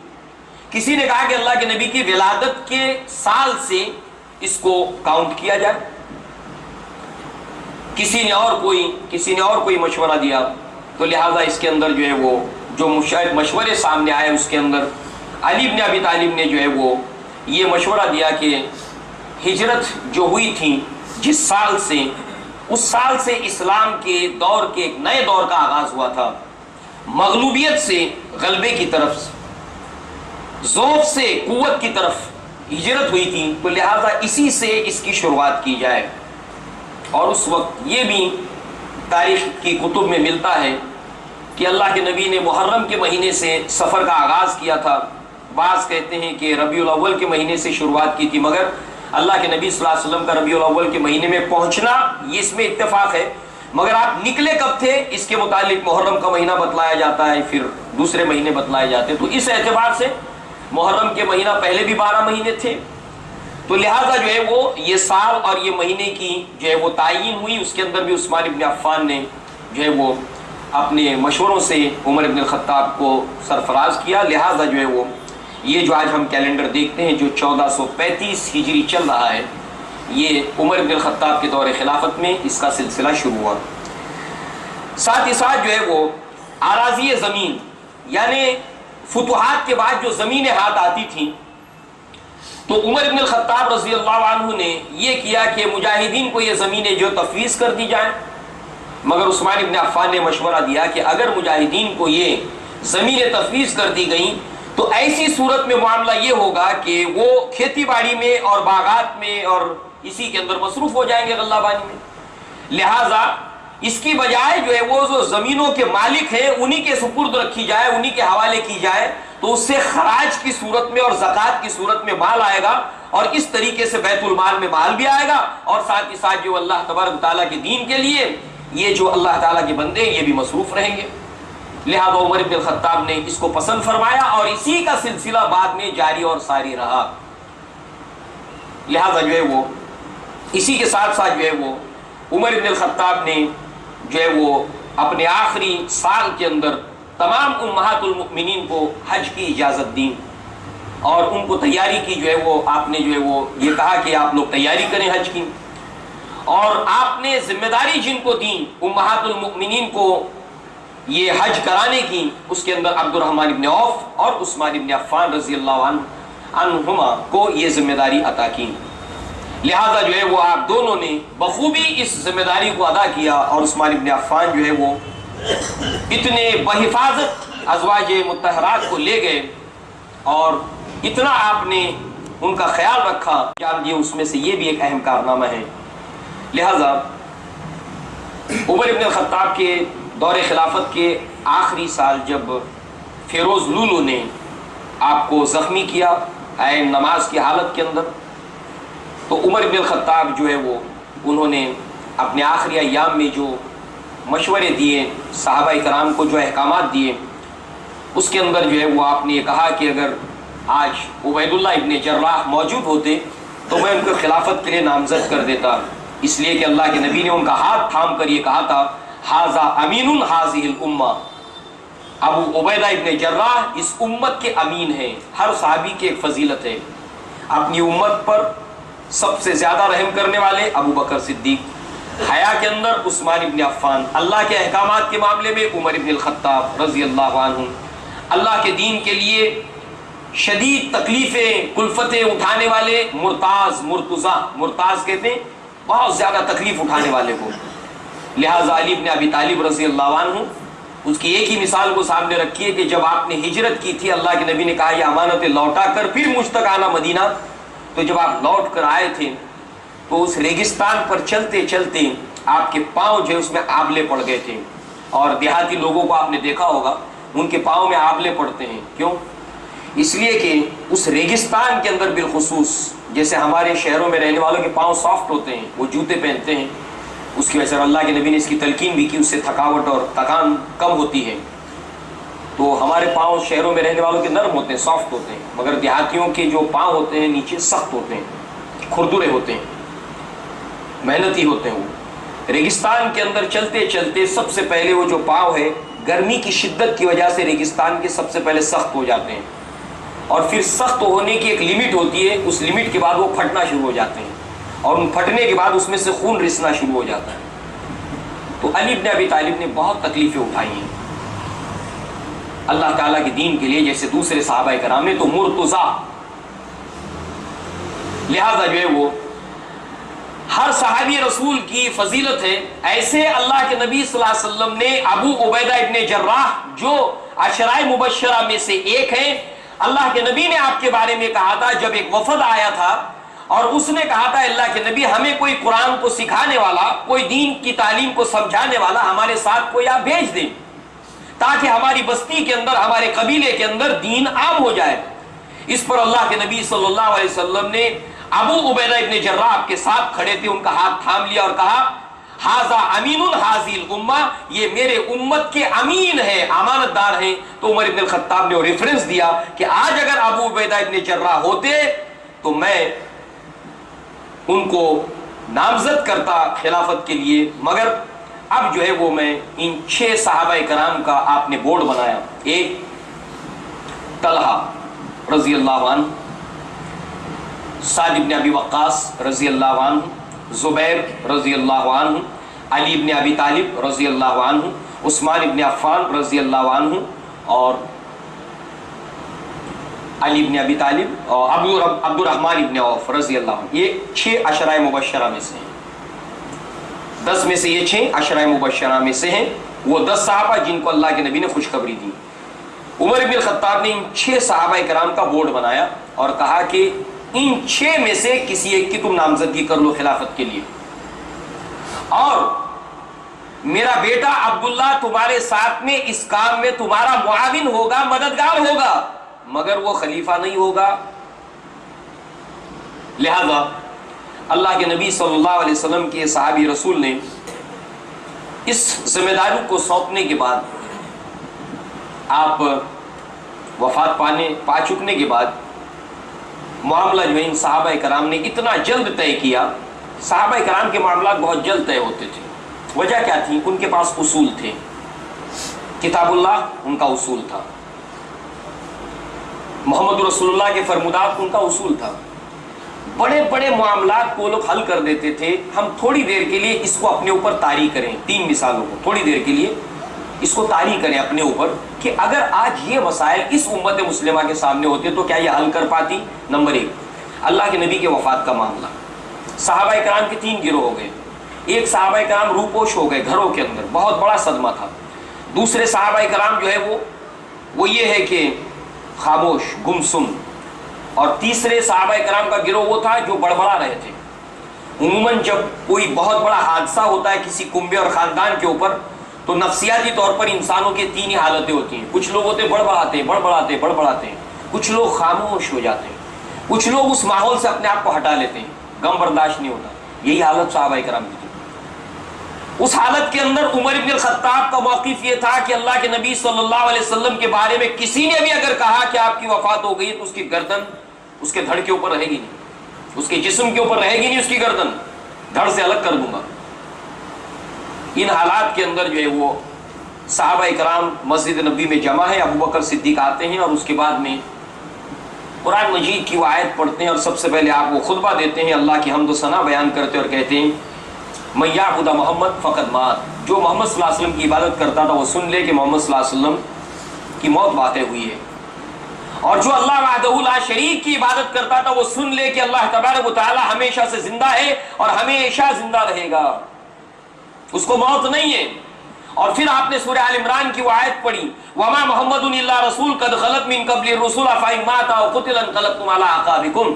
کسی نے کہا کہ اللہ کے نبی کی ولادت کے سال سے اس کو کاؤنٹ کیا جائے، کسی نے اور کوئی مشورہ دیا، تو لہذا اس کے اندر جو ہے وہ جو مشورے سامنے آئے اس کے اندر علی بن ابی طالب نے جو ہے وہ یہ مشورہ دیا کہ ہجرت جو ہوئی تھی جس سال سے، اس سال سے اسلام کے دور کے ایک نئے دور کا آغاز ہوا تھا، مغلوبیت سے غلبے کی طرف، ضعف سے قوت کی طرف ہجرت ہوئی تھی، تو لہذا اسی سے اس کی شروعات کی جائے۔ اور اس وقت یہ بھی تاریخ کی کتب میں ملتا ہے کہ اللہ کے نبی نے محرم کے مہینے سے سفر کا آغاز کیا تھا، بعض کہتے ہیں کہ ربیع الاول کے مہینے سے شروعات کی تھی، مگر اللہ کے نبی صلی اللہ علیہ وسلم کا ربیع الاول کے مہینے میں پہنچنا یہ اس میں اتفاق ہے، مگر آپ نکلے کب تھے اس کے متعلق محرم کا مہینہ بتلایا جاتا ہے، پھر دوسرے مہینے بتلائے جاتے ہیں، تو اس اعتبار سے محرم کے مہینہ پہلے بھی 12 مہینے تھے، تو لہٰذا جو ہے وہ یہ سال اور یہ مہینے کی جو ہے وہ تعین ہوئی۔ اس کے اندر بھی عثمان بن عفان نے جو ہے وہ اپنے مشوروں سے عمر بن الخطاب کو سرفراز کیا، لہٰذا جو ہے وہ یہ جو آج ہم کیلنڈر دیکھتے ہیں جو 1435 ہجری چل رہا ہے، یہ عمر بن الخطاب کے دور خلافت میں اس کا سلسلہ شروع ہوا۔ ساتھ ہی ساتھ جو ہے وہ اراضی زمین، یعنی فتوحات کے بعد جو زمینیں ہاتھ آتی تھیں، تو عمر بن الخطاب رضی اللہ عنہ نے یہ کیا کہ مجاہدین کو یہ زمینیں جو تفویض کر دی جائیں، مگر عثمان بن عفان نے مشورہ دیا کہ اگر مجاہدین کو یہ زمینیں تفویض کر دی گئیں تو ایسی صورت میں معاملہ یہ ہوگا کہ وہ کھیتی باڑی میں اور باغات میں اور اسی کے اندر مصروف ہو جائیں گے، غلہ بانی میں، لہٰذا اس کی بجائے جو ہے وہ جو زمینوں کے مالک ہیں انہی کے سپرد رکھی جائے، انہی کے حوالے کی جائے، تو اس سے خراج کی صورت میں اور زکوٰۃ کی صورت میں مال آئے گا، اور اس طریقے سے بیت المال میں مال بھی آئے گا، اور ساتھ ہی ساتھ جو اللہ تبارک تعالیٰ کے دین کے لیے یہ جو اللہ تعالیٰ کے بندے ہیں یہ بھی مصروف رہیں گے۔ لہذا عمر بن الخطاب نے اس کو پسند فرمایا اور اسی کا سلسلہ بعد میں جاری اور ساری رہا۔ لہذا جو ہے وہ اسی کے ساتھ ساتھ جو ہے وہ عمر بن الخطاب نے جو ہے وہ اپنے آخری سال کے اندر تمام امہات المؤمنین کو حج کی اجازت دی اور ان کو تیاری کی، جو ہے وہ آپ نے جو ہے وہ یہ کہا کہ آپ لوگ تیاری کریں حج کی، اور آپ نے ذمہ داری جن کو دی امہات المؤمنین کو یہ حج کرانے کی، اس کے اندر عبد الرحمن بن عوف اور عثمان بن عفان رضی اللہ عنہما کو یہ ذمہ داری عطا کی۔ لہذا جو ہے وہ آپ دونوں نے بخوبی اس ذمہ داری کو ادا کیا، اور عثمان بن عفان جو ہے وہ اتنے بحفاظت ازواج مطہرات کو لے گئے اور اتنا آپ نے ان کا خیال رکھا، جان دیے، اس میں سے یہ بھی ایک اہم کارنامہ ہے۔ لہذا عمر بن الخطاب کے دور خلافت کے آخری سال جب فیروز لولو نے آپ کو زخمی کیا نماز کی حالت کے اندر، تو عمر بن الخطاب جو ہے وہ انہوں نے اپنے آخری ایام میں جو مشورے دیے، صحابہ کرام کو جو احکامات دیے، اس کے اندر جو ہے وہ آپ نے یہ کہا کہ اگر آج عبید اللہ ابن جراح موجود ہوتے تو میں ان کو خلافت کے لیے نامزد کر دیتا، اس لیے کہ اللہ کے نبی نے ان کا ہاتھ تھام کر یہ کہا تھا ھذا امین ھذہ الامہ، ابو عبیدہ ابن جراح اس امت کے امین ہیں۔ ہر صحابی کی ایک فضیلت ہے، اپنی امت پر سب سے زیادہ رحم کرنے والے ابو بکر صدیق، حیا کے اندر عثمان ابن عفان، اللہ کے احکامات کے معاملے میں عمر ابن الخطاب رضی اللہ عنہ، اللہ کے دین کے لیے شدید تکلیفیں کلفتیں اٹھانے والے مرتاز کہتے ہیں بہت زیادہ تکلیف اٹھانے والے کو، لہٰذا علی بن ابی طالب رضی اللہ عنہ اس کی ایک ہی مثال کو سامنے رکھیے کہ جب آپ نے ہجرت کی تھی، اللہ کے نبی نے کہا یہ امانتیں لوٹا کر پھر مجھ تک آنا مدینہ، تو جب آپ لوٹ کر آئے تھے تو اس ریگستان پر چلتے چلتے آپ کے پاؤں جو ہے اس میں آبلے پڑ گئے تھے، اور دیہاتی لوگوں کو آپ نے دیکھا ہوگا ان کے پاؤں میں آبلے پڑتے ہیں، کیوں؟ اس لیے کہ اس ریگستان کے اندر بالخصوص جیسے ہمارے شہروں میں رہنے والوں کے پاؤں سافٹ ہوتے ہیں، وہ جوتے پہنتے ہیں، اس کی وجہ سے اللہ کے نبی نے اس کی تلقین بھی کی، اس سے تھکاوٹ اور تکان کم ہوتی ہے، تو ہمارے پاؤں شہروں میں رہنے والوں کے نرم ہوتے ہیں، سافٹ ہوتے ہیں، مگر دیہاتیوں کے جو پاؤں ہوتے ہیں نیچے سخت ہوتے ہیں، کھردرے ہوتے ہیں، محنتی ہوتے ہیں۔ وہ ریگستان کے اندر چلتے چلتے سب سے پہلے وہ جو پاؤں ہے گرمی کی شدت کی وجہ سے ریگستان کے سب سے پہلے سخت ہو جاتے ہیں، اور پھر سخت ہونے کی ایک لمٹ ہوتی ہے، اس لمٹ کے بعد وہ پھٹنا شروع ہو جاتے ہیں، اور ان پھٹنے کے بعد اس میں سے خون رسنا شروع ہو جاتا ہے۔ تو علی بن ابی طالب نے بہت تکلیفیں اٹھائی ہیں اللہ تعالیٰ کے دین کے لیے، جیسے دوسرے صحابہ کرام نے، تو مرتضی، لہذا جو ہے وہ ہر صحابی رسول کی فضیلت ہے۔ ایسے اللہ کے نبی صلی اللہ علیہ وسلم نے ابو عبیدہ ابن جراح جو عشرہ مبشرہ میں سے ایک ہیں، اللہ کے نبی نے آپ کے بارے میں کہا تھا جب ایک وفد آیا تھا اور اس نے کہا تھا اللہ کے نبی ہمیں کوئی قرآن کو سکھانے والا، کوئی دین کی تعلیم کو سمجھانے والا ہمارے ساتھ کوئی آپ بھیج دیں تاکہ ہماری بستی کے اندر، ہمارے قبیلے کے اندر دین عام ہو جائے۔ اس پر اللہ کے نبی صلی اللہ علیہ وسلم نے ابو عبیدہ ابن جراح آپ کے ساتھ کھڑے تھے، ان کا ہاتھ تھام لیا اور کہا ھذا امین ھذہ الامہ، یہ میرے امت کے امین ہیں، امانت دار ہیں۔ تو عمر ابن الخطاب نے وہ ریفرنس دیا کہ آج اگر ابو عبیدہ ابن جراح ہوتے تو میں ان کو نامزد کرتا خلافت کے لیے، مگر اب جو ہے وہ میں ان 6 صحابہ کرام کا آپ نے بورڈ بنایا، ایک طلحہ رضی اللہ عنہ، سعد بن ابی وقاص رضی اللہ عنہ، زبیر رضی اللہ عنہ، علی بن ابی طالب رضی اللہ عنہ، عثمان بن عفان رضی اللہ عنہ، اور علی بن ابی طالب اور عبد الرحمن بن عوف رضی اللہ عنہ۔ یہ 6 عشرہ مبشرہ میں سے ہیں، 10 میں سے یہ 6 عشرہ مبشرہ میں سے ہیں، وہ 10 صحابہ جن کو اللہ کے نبی نے خوشخبری دی۔ عمر بن الخطاب نے ان 6 صحابہ کرام کا بورڈ بنایا اور کہا کہ ان 6 میں سے کسی ایک کی تم نامزدگی کر لو خلافت کے لیے، اور میرا بیٹا عبداللہ تمہارے ساتھ میں اس کام میں تمہارا معاون ہوگا، مددگار ہوگا، مگر وہ خلیفہ نہیں ہوگا۔ لہذا اللہ کے نبی صلی اللہ علیہ وسلم کے صحابی رسول نے اس ذمہ داری کو سونپنے کے بعد، آپ وفات پا چکنے کے بعد، معاملہ جو ہے ان صحابہ کرام نے اتنا جلد طے کیا۔ صحابہ کرام کے معاملات بہت جلد طے ہوتے تھے، وجہ کیا تھی؟ ان کے پاس اصول تھے، کتاب اللہ ان کا اصول تھا، محمد رسول اللہ کے فرمودات ان کا اصول تھا۔ بڑے بڑے معاملات کو وہ لوگ حل کر دیتے تھے۔ ہم تھوڑی دیر کے لیے اس کو اپنے اوپر طاری کریں، 3 مثالوں کو تھوڑی دیر کے لیے اس کو طاری کریں اپنے اوپر کہ اگر آج یہ مسائل اس امت مسلمہ کے سامنے ہوتے تو کیا یہ حل کر پاتی؟ نمبر 1، اللہ کے نبی کے وفات کا معاملہ، صحابہ کرام کے 3 گروہ ہو گئے۔ ایک صحابہ کرام روپوش ہو گئے گھروں کے اندر، بہت بڑا صدمہ تھا۔ دوسرے صحابہ کرام جو ہے وہ یہ ہے کہ خاموش، گمسم۔ اور تیسرے صحابہ کرام کا گروہ وہ تھا جو بڑبڑا رہے تھے۔ عموماً جب کوئی بہت بڑا حادثہ ہوتا ہے کسی کنبے اور خاندان کے اوپر تو نفسیاتی طور پر انسانوں کے تین ہی حالتیں ہوتی ہیں. کچھ لوگ ہوتے ہیں بڑبڑاتے ہیں, کچھ لوگ خاموش ہو جاتے ہیں, کچھ لوگ اس ماحول سے اپنے آپ کو ہٹا لیتے ہیں, غم برداشت نہیں ہوتا. یہی حالت صحابہ کرام کی تھی. اس حالت کے اندر عمر بن الخطاب کا موقف یہ تھا کہ اللہ کے نبی صلی اللہ علیہ وسلم کے بارے میں کسی نے بھی اگر کہا کہ آپ کی وفات ہو گئی تو اس کی گردن اس کے دھڑ کے اوپر رہے گی نہیں, اس کے جسم کے اوپر رہے گی نہیں, اس کی گردن دھڑ سے الگ کر دوں گا. ان حالات کے اندر جو ہے وہ صحابہ کرام مسجد نبی میں جمع ہے. ابو بکر صدیق آتے ہیں اور اس کے بعد میں قرآن مجید کی وہ آیت پڑھتے ہیں اور سب سے پہلے آپ وہ خطبہ دیتے ہیں, اللہ کی حمد و ثنا بیان کرتے اور کہتے ہیں من یعبد محمد فقد مات, جو محمد صلی اللہ علیہ وسلم کی عبادت کرتا تھا وہ سن لے کہ محمد صلی اللہ علیہ وسلم کی موت واقع ہوئی ہے, اور جو اللہ وحدہ لا شریک کی عبادت کرتا تھا وہ سن لے کہ اللہ تبارک و تعالی ہمیشہ سے زندہ ہے اور ہمیشہ زندہ رہے گا, اس کو موت نہیں ہے. اور پھر آپ نے سورہ آل عمران کی وہ آیت پڑھی وما محمد الا رسول قد خلت من قبل الرسل افإن مات او قتل انقلبتم على اعقابكم.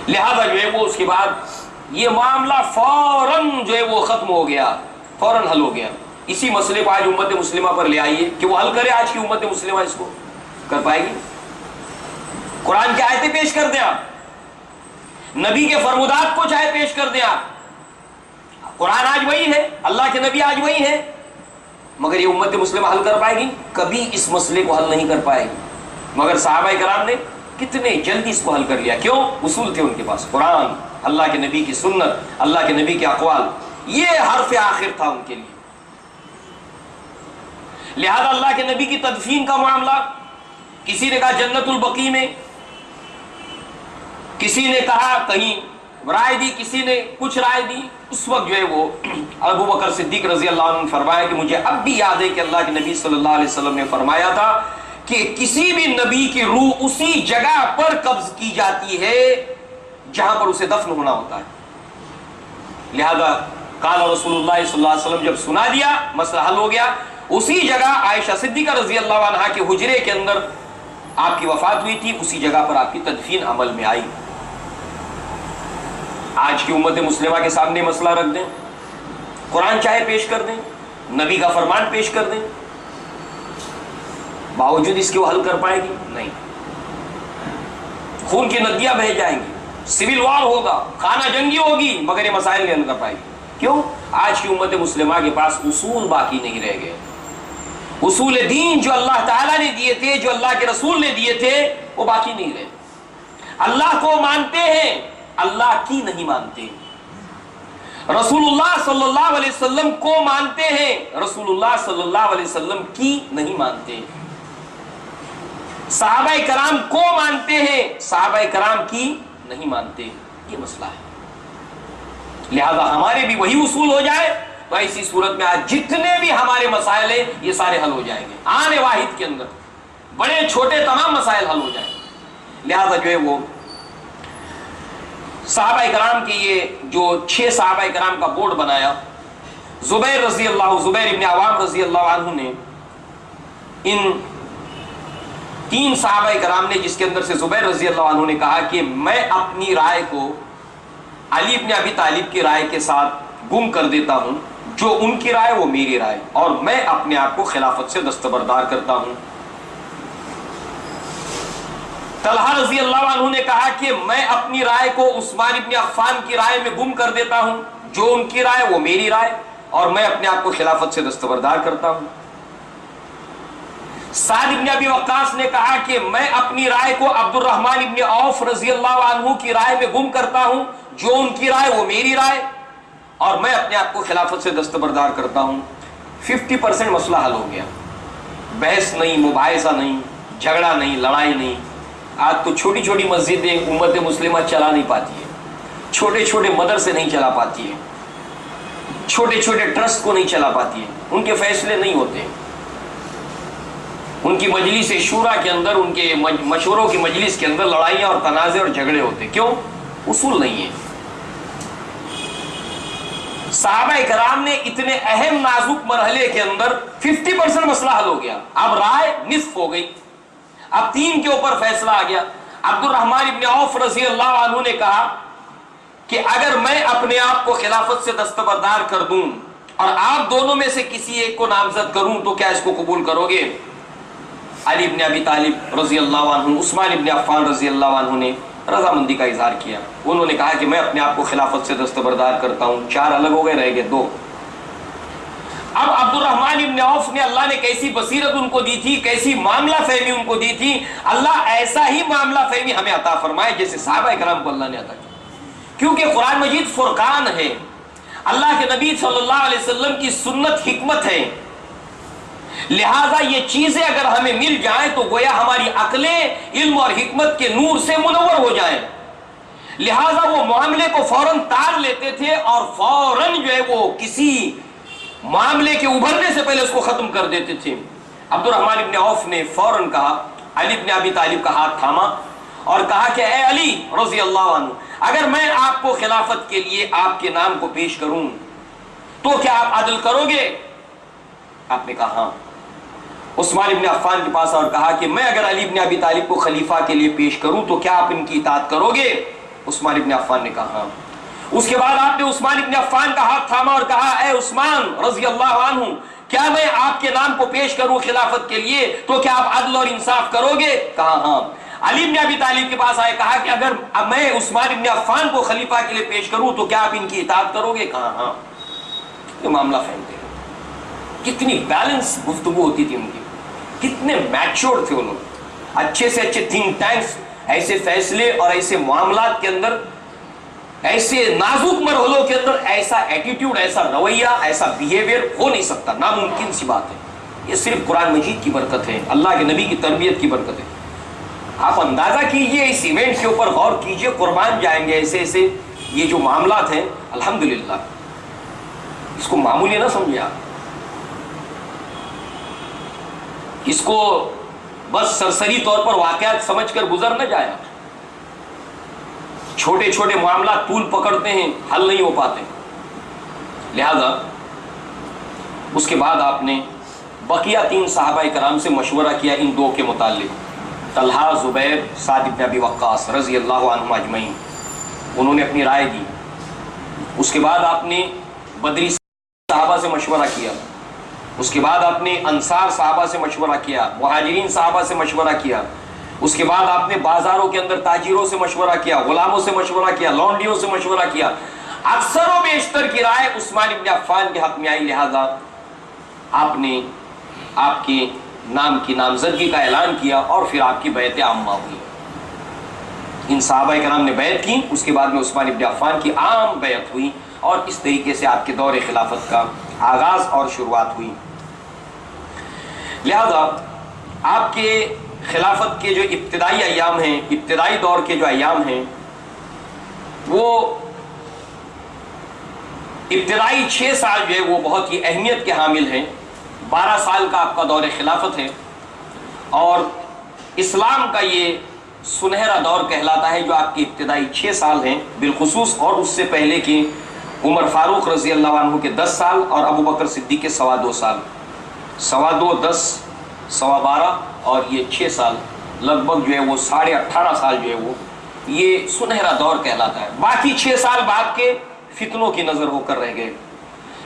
لہذا جو ہے وہ اس کے بعد یہ معاملہ فوراً جو ہے وہ ختم ہو گیا, فوراً حل ہو گیا. اسی مسئلے کو آج امت مسلمہ پر لے آئیے کہ وہ حل کرے. آج کی امت مسلمہ اس کو کر پائے گی؟ قرآن کی آیتیں پیش کر دیں آپ, نبی کے فرمودات کو چاہے پیش کر دیں آپ, قرآن آج وہی ہے, اللہ کے نبی آج وہی ہے, مگر یہ امت مسلمہ حل کر پائے گی؟ کبھی اس مسئلے کو حل نہیں کر پائے گی. مگر صحابہ کرام نے کتنے جلدی اس کو حل کر لیا. کیوں؟ اصول تھے ان کے پاس, قرآن, اللہ کے نبی کی سنت, اللہ کے نبی کے اقوال, یہ حرف آخر تھا ان کے لیے. لہذا اللہ کے نبی کی تدفین کا معاملہ, کسی نے کہا جنت البقیع میں, کسی نے کہا کہیں رائے دی, کسی نے کچھ رائے دی. اس وقت جو ہے وہ ابو بکر صدیق رضی اللہ عنہ نے فرمایا کہ مجھے اب بھی یاد ہے کہ اللہ کے نبی صلی اللہ علیہ وسلم نے فرمایا تھا کہ کسی بھی نبی کی روح اسی جگہ پر قبض کی جاتی ہے جہاں پر اسے دفن ہونا ہوتا ہے. لہذا قال رسول اللہ صلی اللہ علیہ وسلم, جب سنا دیا مسئلہ حل ہو گیا, اسی جگہ عائشہ صدیقہ رضی اللہ عنہا کے حجرے کے اندر آپ کی وفات ہوئی تھی, اسی جگہ پر آپ کی تدفین عمل میں آئی. آج کی امت مسلمہ کے سامنے مسئلہ رکھ دیں, قرآن چاہے پیش کر دیں, نبی کا فرمان پیش کر دیں, باوجود اس کے وہ حل کر پائے گی؟ نہیں. خون کی ندیاں بہہ جائیں گی, سول وار ہوگا, خانہ جنگی ہوگی, مگر یہ مسائل نہیں حل کر پائے گی. کیوں؟ آج کی امت مسلمہ کے پاس اصول باقی نہیں رہ گئے. اصول دین جو اللہ تعالیٰ نے دیے تھے, جو اللہ کے رسول نے دیے تھے, وہ باقی نہیں رہے. اللہ کو مانتے ہیں, اللہ کی نہیں مانتے. رسول اللہ صلی اللہ علیہ وسلم کو مانتے ہیں, رسول اللہ صلی اللہ علیہ وسلم کی نہیں مانتے. صحابہ کرام کو مانتے ہیں, صحابہ کرام کی نہیں مانتے. یہ مسئلہ ہے. لہذا ہمارے بھی وہی اصول ہو جائے تو ایسی صورت میں آج جتنے بھی ہمارے مسائل ہیں یہ سارے حل ہو جائیں گے. آنے واحد کے اندر بڑے چھوٹے تمام مسائل حل ہو جائیں گے. لہذا جو ہے وہ صحابہ کرام کے یہ جو 6 صحابہ کرام کا بورڈ بنایا, زبیر ابن عوام رضی اللہ عنہ نے, ان 3 صحابہ کرام نے, جس کے اندر سے زبیر رضی اللہ عنہ نے کہا کہ میں اپنی رائے کو علی ابن ابی طالب کی رائے کے ساتھ گم کر دیتا ہوں, جو ان کی رائے وہ میری رائے, اور میں اپنے آپ کو خلافت سے دستبردار کرتا ہوں. طلحہ رضی اللہ عنہ نے کہا کہ میں اپنی رائے کو عثمان ابن عفان کی رائے میں گم کر دیتا ہوں, جو ان کی رائے وہ میری رائے, اور میں اپنے آپ کو خلافت سے دستبردار کرتا ہوں. سعد ابن ابی وقاص نے کہا کہ میں اپنی رائے کو عبد الرحمن ابن عوف رضی اللہ عنہ کی رائے میں گم کرتا ہوں, جو ان کی رائے وہ میری رائے, اور میں اپنے آپ کو خلافت سے دستبردار کرتا ہوں. 50% مسئلہ حل ہو گیا. بحث نہیں, مباحثہ نہیں, جھگڑا نہیں, لڑائی نہیں. آج تو چھوٹی چھوٹی مسجدیں امت مسلمہ چلا نہیں پاتی ہے, چھوٹے چھوٹے مدرسے نہیں چلا پاتی ہے, چھوٹے چھوٹے ٹرسٹ کو نہیں چلا پاتی ہے, ان کے فیصلے نہیں ہوتے, ان کی مجلس شورا کے اندر, ان کے مشوروں کی مجلس کے اندر لڑائیاں اور تنازع اور جھگڑے ہوتے. کیوں؟ اصول نہیں ہے. صحابہ کرام نے اتنے اہم نازک مرحلے کے اندر 50% مسئلہ حل ہو گیا. اب رائے نصف ہو گئی, اب 3 کے اوپر فیصلہ آ گیا. عبد الرحمن ابن عوف رضی اللہ عنہ نے کہا کہ اگر میں اپنے آپ کو خلافت سے دستبردار کر دوں اور آپ دونوں میں سے کسی ایک کو نامزد کروں تو کیا اس کو قبول کرو گے؟ علی بن ابی طالب رضی اللہ عنہ، عثمان بن عفان رضی اللہ عنہ نے رضامندی کا اظہار کیا. انہوں نے کہا کہ میں اپنے آپ کو خلافت سے دستبردار کرتا ہوں. 4 الگ ہو گئے، رہ گئے 2. اب عبد الرحمن ابن عوف نے اللہ نے کیسی بصیرت ان کو دی تھی، کیسی معاملہ فہمی ان کو دی تھی. اللہ ایسا ہی معاملہ فہمی ہمیں عطا فرمائے جیسے صحابہ کرام کو اللہ نے عطا کیا، کیونکہ قرآن مجید فرقان ہے، اللہ کے نبی صلی اللہ علیہ وسلم کی سنت حکمت ہے. لہذا یہ چیزیں اگر ہمیں مل جائیں تو گویا ہماری عقلیں علم اور حکمت کے نور سے منور ہو جائیں. لہذا وہ معاملے کو فوراً تار لیتے تھے اور فوراً جو ہے وہ کسی معاملے کے ابھرنے سے پہلے اس کو ختم کر دیتے تھے. عبد الرحمن ابن عوف نے فوراً کہا، علی بن ابی طالب کا ہاتھ تھاما اور کہا کہ اے علی رضی اللہ عنہ، اگر میں آپ کو خلافت کے لیے آپ کے نام کو پیش کروں تو کیا آپ عدل کرو گے؟ آپ نے کہا ہاں. عثمان ابن عفان کے پاس اور کہا کہ میں اگر علی بن ابی طالب کو خلیفہ کے لیے پیش کروں تو کیا آپ ان کی اطاعت کرو گے؟ عثمان ابن عفان نے کہا ہاں. اس کے بعد آپ نے عثمان ابن عفان کا ہاتھ تھاما اور کہا اے عثمان رضی اللہ عنہ، کیا میں آپ کے نام کو پیش کروں خلافت کے لیے تو کیا آپ عدل اور انصاف کرو گے؟ کہا ہاں. علی بن ابی طالب کے پاس آئے، کہا کہ اگر میں عثمان ابن عفان کو خلیفہ کے لیے پیش کروں تو کیا آپ ان کی اطاعت کرو گے؟ کہا ہاں. یہ معاملہ فہمتے ہیں. کتنی بیلنس گفتگو ہوتی تھی ان کی، کتنے میچور تھے وہ لوگ. اچھے سے اچھے تھنک ٹینکس ایسے فیصلے اور ایسے معاملات کے اندر، ایسے نازک مرحلوں کے اندر ایسا ایٹیٹیوڈ، ایسا رویہ، ایسا بیہیویئر ہو نہیں سکتا، ناممکن سی بات ہے. یہ صرف قرآن مجید کی برکت ہے، اللہ کے نبی کی تربیت کی برکت ہے. آپ اندازہ کیجئے، اس ایونٹ کے اوپر غور کیجئے، قربان جائیں گے ایسے ایسے. یہ جو معاملات ہیں الحمدللہ، اس کو معمولی نہ سمجھے آپ، اس کو بس سرسری طور پر واقعات سمجھ کر گزر نہ جائے. چھوٹے چھوٹے معاملات طول پکڑتے ہیں، حل نہیں ہو پاتے. لہذا اس کے بعد آپ نے بقیہ 3 صحابہ کرام سے مشورہ کیا ان 2 کے متعلق، طلحہ، زبیر، سعد بن ابی وقاص رضی اللہ عنہم اجمعین. انہوں نے اپنی رائے دی. اس کے بعد آپ نے بدری صحابہ سے مشورہ کیا. اس کے بعد آپ نے انصار صحابہ سے مشورہ کیا، مہاجرین صحابہ سے مشورہ کیا. اس کے بعد آپ نے بازاروں کے اندر تاجروں سے مشورہ کیا، غلاموں سے مشورہ کیا، لونڈیوں سے مشورہ کیا. اکثر و بیشتر کی رائے عثمان ابن عفان کے حق میں آئی. لہذا آپ نے آپ کے نام کی نامزدگی کا اعلان کیا اور پھر آپ کی بیعت عامہ ہوئی. ان صحابہ کرام نے بیعت کی. اس کے بعد میں عثمان ابن عفان کی عام بیعت ہوئی اور اس طریقے سے آپ کے دور خلافت کا آغاز اور شروعات ہوئی. لہذا آپ کے خلافت کے جو ابتدائی ایام ہیں، ابتدائی دور کے جو ایام ہیں، وہ ابتدائی 6 سال جو ہے وہ بہت ہی اہمیت کے حامل ہیں. 12 سال کا آپ کا دور خلافت ہے اور اسلام کا یہ سنہرا دور کہلاتا ہے جو آپ کے ابتدائی 6 سال ہیں بالخصوص، اور اس سے پہلے کی عمر فاروق رضی اللہ عنہ کے 10 سال اور ابو بکر صدیق کے 2.25 سال، 2.25 10 12.25 اور یہ 6 سال، لگ بھگ جو ہے وہ 18.5 سال جو ہے وہ یہ سنہرا دور کہلاتا ہے. باقی 6 سال بعد کے فتنوں کی نظر ہو کر رہ گئے.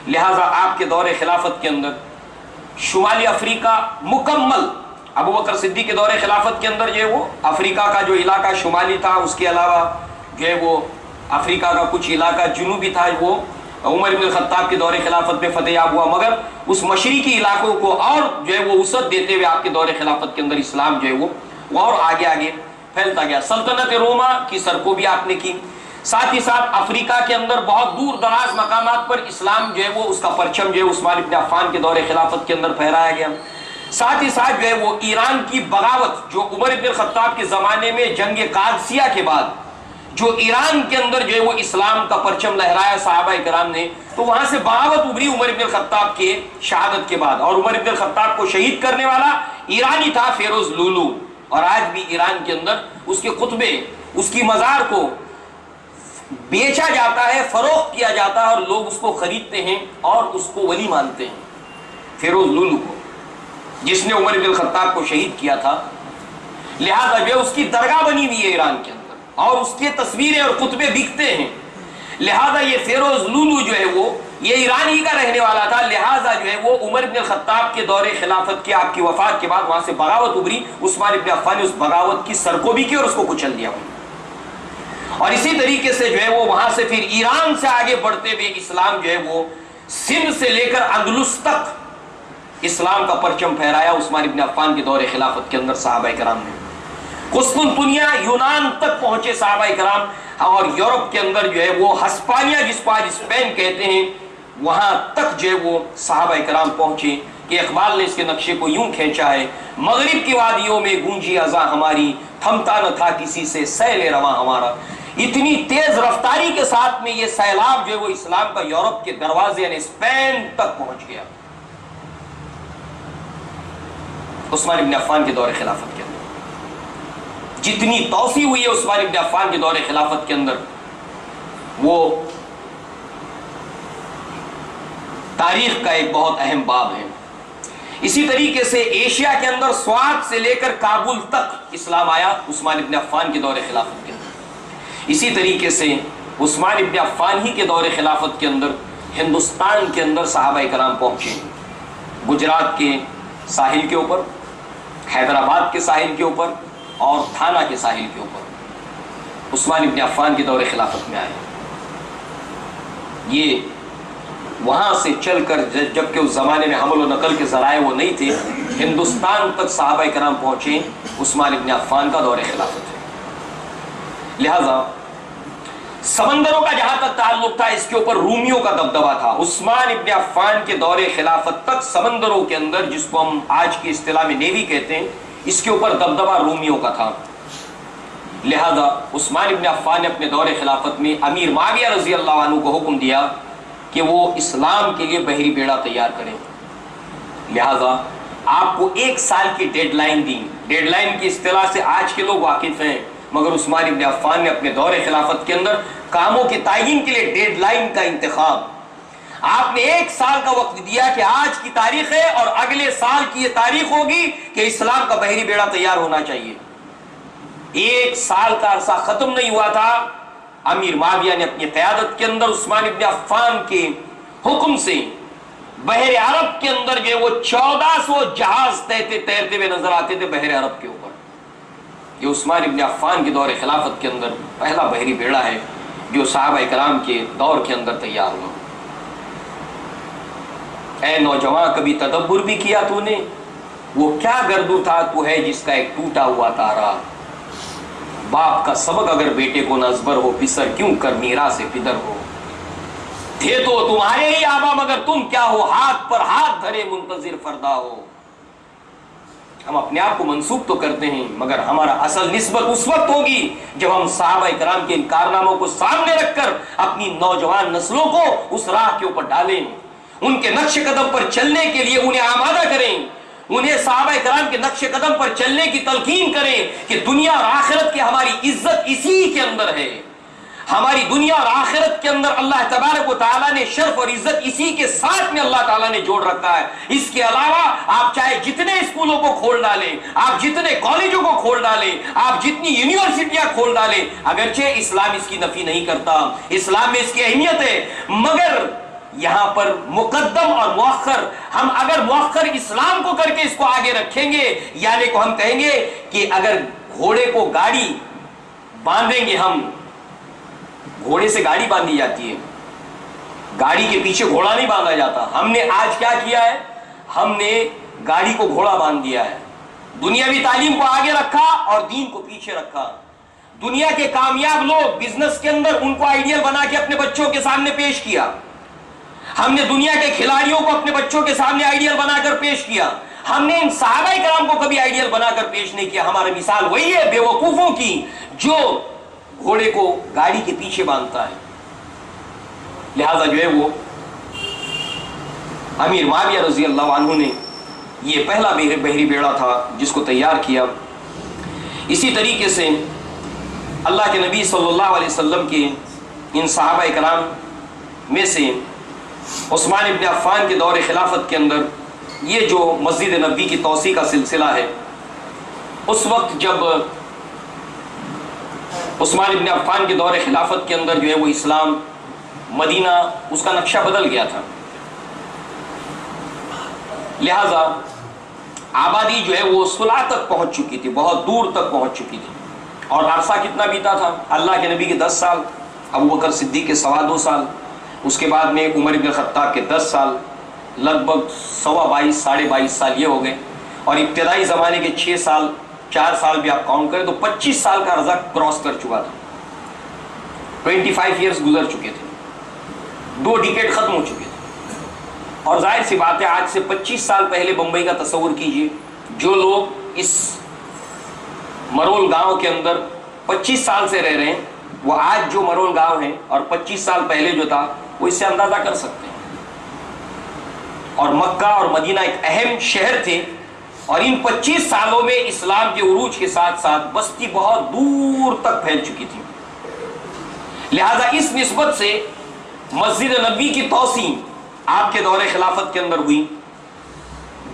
لہٰذا آپ کے دور خلافت کے اندر شمالی افریقہ مکمل، ابو بکر صدیق کے دور خلافت کے اندر جو ہے وہ افریقہ کا جو علاقہ شمالی تھا، اس کے علاوہ جو ہے وہ افریقہ کا کچھ علاقہ جنوبی تھا، وہ عمر بن الخطاب کے دور خلافت میں فتح یاب ہوا. مگر اس مشرقی علاقوں کو اور جو ہے وہ وسعت دیتے ہوئے آپ کے دور خلافت کے اندر اسلام جو ہے وہ اور آگے آگے پھیلتا گیا. سلطنت روما کی سرکوبی آپ نے کی. ساتھ ہی ساتھ افریقہ کے اندر بہت دور دراز مقامات پر اسلام جو ہے وہ اس کا پرچم جو ہے عثمان بن عفان کے دور خلافت کے اندر پھہرایا گیا. ساتھ ہی ساتھ جو ہے وہ ایران کی بغاوت، جو عمر بن الخطاب کے زمانے میں جنگ قادسیہ کے بعد جو ایران کے اندر جو ہے وہ اسلام کا پرچم لہرایا صحابہ کرام نے، تو وہاں سے بغاوت ابھری عمر بن الخطاب کے شہادت کے بعد. اور عمر بن الخطاب کو شہید کرنے والا ایرانی تھا فیروز لولو. اور آج بھی ایران کے اندر اس کے خطبے، اس کی مزار کو بیچا جاتا ہے، فروخت کیا جاتا ہے اور لوگ اس کو خریدتے ہیں اور اس کو ولی مانتے ہیں. فیروز لولو کو، جس نے عمر بن الخطاب کو شہید کیا تھا. لہذا جو اس کی درگاہ بنی ہوئی ہے ایران کے اندر اور اس کے تصویریں اور خطبے بکتے ہیں. لہذا یہ فیروز لولو جو ہے وہ یہ ایران ہی کا رہنے والا تھا، لہذا جو ہے وہ عمر بن الخطاب کے دور خلافت کے آپ کی وفات کے بعد وہاں سے بغاوت ابھری، عثمان بن عفان نے اس بغاوت کی سرکوبی کی اور اس کو کچل دیا۔ اور اسی طریقے سے جو ہے وہ وہاں سے پھر ایران سے آگے بڑھتے ہوئے اسلام جو ہے وہ سندھ سے لے کر اندلس تک اسلام کا پرچم پھہرایا عثمان بن عفان کے دور خلافت کے اندر صحابہ کرام نے۔ قسطنطنیہ یونان تک پہنچے صحابہ کرام، اور یورپ کے اندر جو ہے وہ ہسپانیہ جس کو آج اسپین کہتے ہیں وہاں تک جو ہے وہ صحابہ کرام پہنچے کہ اقبال نے اس کے نقشے کو یوں کھینچا ہے، مغرب کی وادیوں میں گونجی اذاں ہماری، تھمتا نہ تھا کسی سے سیل رواں ہمارا۔ اتنی تیز رفتاری کے ساتھ میں یہ سیلاب جو ہے وہ اسلام کا یورپ کے دروازے یعنی اسپین تک پہنچ گیا عثمان بن عفان کے دور خلافت کے اندر۔ جتنی توسیع ہوئی ہے عثمان بن عفان کے دور خلافت کے اندر وہ تاریخ کا ایک بہت اہم باب ہے۔ اسی طریقے سے ایشیا کے اندر سوات سے لے کر کابل تک اسلام آیا عثمان بن عفان کے دور خلافت کے اندر۔ اسی طریقے سے عثمان بن عفان ہی کے دور خلافت کے اندر ہندوستان کے اندر صحابہ کرام پہنچے، گجرات کے ساحل کے اوپر، حیدرآباد کے ساحل کے اوپر اور تھانہ کے ساحل کے اوپر عثمان بن عفان کے دور خلافت میں آئے۔ یہ وہاں سے چل کر جبکہ اس زمانے میں حمل و نقل کے ذرائع وہ نہیں تھے، ہندوستان تک صحابہ کرام پہنچے، عثمان بن عفان کا دور خلافت ہے۔ لہذا سمندروں کا جہاں تک تعلق تھا اس کے اوپر رومیوں کا دبدبہ تھا۔ عثمان ابن عفان کے دور خلافت تک سمندروں کے اندر جس کو ہم آج کی اصطلاح میں نیوی کہتے ہیں اس کے اوپر دبدبہ رومیوں کا تھا۔ لہذا عثمان ابن عفان نے اپنے دور خلافت میں امیر معاویہ رضی اللہ عنہ کو حکم دیا کہ وہ اسلام کے لیے بحری بیڑا تیار کریں۔ لہذا آپ کو 1 سال کی ڈیڈ لائن دی۔ ڈیڈ لائن کی اصطلاح سے آج کے لوگ واقف ہیں، مگر عثمان ابن عفان نے اپنے دور خلافت کے اندر کاموں کی تعیین کے لیے ڈیڈ لائن کا انتخاب، آپ نے 1 سال کا وقت دیا کہ آج کی تاریخ ہے اور اگلے سال کی یہ تاریخ ہوگی کہ اسلام کا بحری بیڑا تیار ہونا چاہیے۔ 1 سال کا عرصہ ختم نہیں ہوا تھا، امیر معاویہ نے اپنی قیادت کے اندر عثمان ابن عفان کے حکم سے بحر عرب کے اندر جو وہ 1400 جہاز تیرتے ہوئے نظر آتے تھے بحر عرب کے اوپر۔ یہ عثمان ابن عفان کے دور خلافت کے اندر پہلا بحری بیڑا ہے جو صحابہ کرام کے دور کے اندر تیار ہوا۔ اے نوجوان کبھی تدبر بھی کیا تو نے، وہ کیا گردو تھا تو ہے جس کا ایک ٹوٹا ہوا تارا، باپ کا سبق اگر بیٹے کو نزبر ہو، پسر کیوں کر میرا سے پدر ہو، تھے تو تمہارے ہی آبا مگر تم کیا ہو، ہاتھ پر ہاتھ دھرے منتظر فردا ہو۔ ہم اپنے آپ کو منسوب تو کرتے ہیں مگر ہمارا اصل نسبت اس وقت ہوگی جب ہم صحابہ کرام کے ان کارناموں کو سامنے رکھ کر اپنی نوجوان نسلوں کو اس راہ کے اوپر ڈالیں، ان کے نقش قدم پر چلنے کے لیے انہیں آمادہ کریں، انہیں صحابہ کرام کے نقش قدم پر چلنے کی تلقین کریں کہ دنیا اور آخرت کی ہماری عزت اسی کے اندر ہے، ہماری دنیا اور آخرت کے اندر اللہ تبارک و تعالیٰ نے شرف اور عزت اسی کے ساتھ میں اللہ تعالیٰ نے جوڑ رکھا ہے۔ اس کے علاوہ آپ چاہے جتنے اسکولوں کو کھول ڈالیں، آپ جتنے کالجوں کو کھول ڈالیں، آپ جتنی یونیورسٹیاں کھول ڈالیں، اگرچہ اسلام اس کی نفی نہیں کرتا، اسلام میں اس کی اہمیت ہے، مگر یہاں پر مقدم اور مؤخر، ہم اگر مؤخر اسلام کو کر کے اس کو آگے رکھیں گے، یعنی کو ہم کہیں گے کہ اگر گھوڑے کو گاڑی باندھیں گے، ہم گھوڑے سے گاڑی باندھی جاتی ہے، گاڑی کے پیچھے گھوڑا نہیں باندھا جاتا، ہم نے آج کیا کیا ہے، ہم نے گاڑی کو گھوڑا باندھ دیا ہے، دنیاوی تعلیم کو آگے رکھا اور دین کو پیچھے رکھا۔ دنیا کے کامیاب لوگ بزنس کے اندر ان کو آئیڈیل بنا کے اپنے بچوں کے سامنے پیش کیا، ہم نے دنیا کے کھلاڑیوں کو اپنے بچوں کے سامنے آئیڈیل بنا کر پیش کیا، ہم نے ان صحابہ کرام کو کبھی آئیڈیل بنا کر پیش نہیں کیا۔ ہماری مثال وہی ہے بے وقوفوں کی جو گھوڑے کو گاڑی کے پیچھے باندھتا ہے۔ لہذا جو ہے وہ امیر معاویہ رضی اللہ عنہ نے یہ پہلا بحری بیڑا تھا جس کو تیار کیا۔ اسی طریقے سے اللہ کے نبی صلی اللہ علیہ وسلم کے ان صحابہ کرام میں سے عثمان ابن عفان کے دور خلافت کے اندر یہ جو مسجد نبوی کی توسیع کا سلسلہ ہے، اس وقت جب عثمان ابن عفان کے دور خلافت کے اندر جو ہے وہ اسلام مدینہ اس کا نقشہ بدل گیا تھا، لہذا آبادی جو ہے وہ صلح تک پہنچ چکی تھی، بہت دور تک پہنچ چکی تھی. اور عرصہ کتنا بیتا تھا؟ اللہ کے نبی کے 10 سال، ابو بکر صدیق کے 2.25 سال، اس کے بعد میں عمر بن الخطاب کے 10 سال، لگ بھگ 22 ساڑھے 22 سال یہ ہو گئے. اور ابتدائی زمانے کے 6 سال 4 سال بھی آپ کاؤنٹ کریں تو 25 سال کا عرصہ کراس کر چکا تھا. 25 ایئرس گزر چکے تھے، 2 ڈیکیڈ ختم ہو چکے تھے. اور ظاہر سی بات ہے آج سے 25 سال پہلے بمبئی کا تصور کیجئے، جو لوگ اس مرول گاؤں کے اندر 25 سال سے رہ رہے ہیں، وہ آج جو مرول گاؤں ہے اور 25 سال پہلے جو تھا وہ اس سے اندازہ کر سکتے ہیں. اور مکہ اور مدینہ ایک اہم شہر تھے، اور ان 25 سالوں میں اسلام کے عروج کے ساتھ ساتھ بستی بہت دور تک پھیل چکی تھی. لہذا اس نسبت سے مسجد نبوی کی توسیع آپ کے دور خلافت کے اندر ہوئی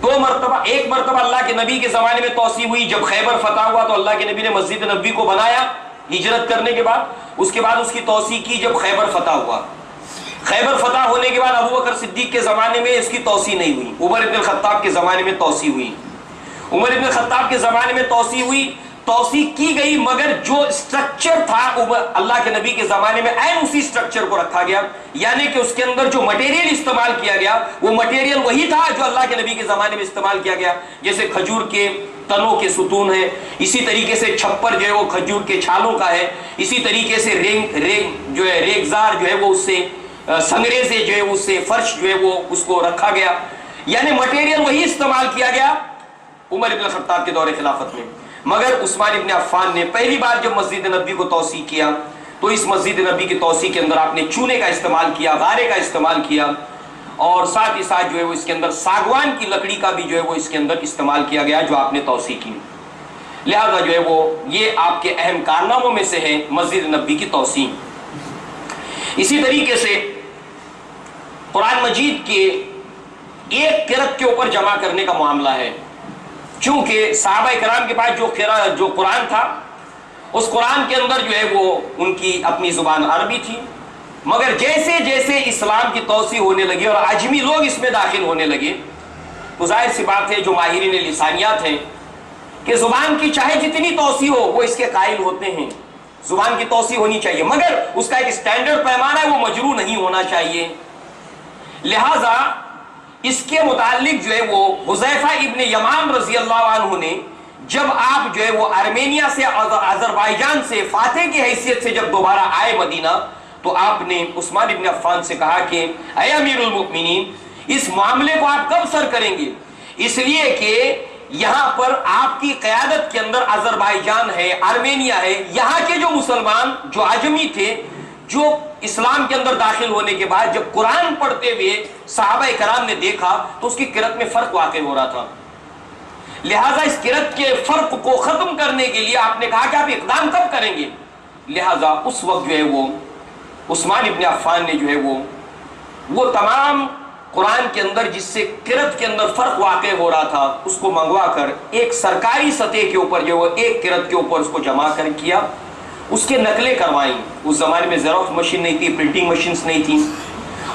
2 مرتبہ. ایک مرتبہ اللہ کے نبی کے زمانے میں توسیع ہوئی جب خیبر فتح ہوا تو اللہ کے نبی نے مسجد نبوی کو بنایا ہجرت کرنے کے بعد. اس کے بعد اس کی توسیع کی جب خیبر فتح ہوا. خیبر فتح ہونے کے بعد ابو بکر صدیق کے زمانے میں اس کی توسیع نہیں ہوئی، عمر بن الخطاب کے زمانے میں توسیع ہوئی. عمر بن الخطاب کے زمانے میں توسیع ہوئی، توسیع کی گئی، مگر جو سٹرکچر تھا اللہ کے نبی کے زمانے میں عین اسی سٹرکچر کو رکھا گیا. یعنی کہ اس کے اندر جو مٹیریل استعمال کیا گیا وہ مٹیریل وہی تھا جو اللہ کے نبی کے زمانے میں استعمال کیا گیا. جیسے کھجور کے تنوں کے ستون ہیں، اسی طریقے سے چھپر جو ہے وہ کھجور کے چھالوں کا ہے، اسی طریقے سے ریگزار جو ہے وہ اس سے سنگرے سے جو ہے اس سے فرش جو ہے وہ اس کو رکھا گیا. یعنی مٹیریل وہی استعمال کیا گیا عمر بن الخطاب کے دور خلافت میں. مگر عثمان ابن عفان نے پہلی بار جب مسجد نبوی کو توسیع کیا تو اس مسجد نبوی کی توسیع کے اندر آپ نے چونے کا استعمال کیا، غارے کا استعمال کیا، اور ساتھ ہی ساتھ جو ہے وہ اس کے اندر ساگوان کی لکڑی کا بھی جو ہے وہ اس کے اندر استعمال کیا گیا جو آپ نے توسیع کی. لہذا جو ہے وہ یہ آپ کے اہم کارناموں میں سے ہے مسجد نبوی کی توسیع. اسی طریقے سے قرآن مجید کے ایک قرأت کے اوپر جمع کرنے کا معاملہ ہے. چونکہ صحابہ کرام کے پاس جو قرآن تھا اس قرآن کے اندر جو ہے وہ ان کی اپنی زبان عربی تھی، مگر جیسے جیسے اسلام کی توسیع ہونے لگی اور عجمی لوگ اس میں داخل ہونے لگے تو ظاہر سی بات ہے جو ماہرین لسانیات ہیں کہ زبان کی چاہے جتنی توسیع ہو وہ اس کے قائل ہوتے ہیں، زبان کی توسیع ہونی چاہیے، مگر اس کا ایک سٹینڈرڈ پیمانہ ہے، وہ مجروح نہیں ہونا چاہیے. لہذا اس کے متعلق جو ہے وہ حذیفہ ابن یمان رضی اللہ عنہ نے جب آپ جو ہے وہ ارمینیا سے آذربائیجان سے فاتح کی حیثیت سے جب دوبارہ آئے مدینہ تو آپ نے عثمان ابن عفان سے کہا کہ اے امیر المؤمنین اس معاملے کو آپ کب سر کریں گے؟ اس لیے کہ یہاں پر آپ کی قیادت کے اندر آذربائیجان ہے، ارمینیا ہے، یہاں کے جو مسلمان جو عجمی تھے جو اسلام کے اندر داخل ہونے کے بعد جب قرآن پڑھتے ہوئے صحابہ کرام نے دیکھا تو اس کی قرأت میں فرق واقع ہو رہا تھا. لہٰذا اس قرأت کے فرق کو ختم کرنے کے لیے آپ نے کہا کہ آپ اقدام کب کریں گے؟ لہٰذا اس وقت جو ہے وہ عثمان ابن عفان نے جو ہے وہ تمام قرآن کے اندر جس سے قرأت کے اندر فرق واقع ہو رہا تھا اس کو منگوا کر ایک سرکاری سطح کے اوپر جو وہ ایک قرأت کے اوپر اس کو جمع کر کیا، اس کے نقلیں کروائیں. اس زمانے میں زیروکس مشین نہیں تھی، پرنٹنگ مشینز نہیں تھیں،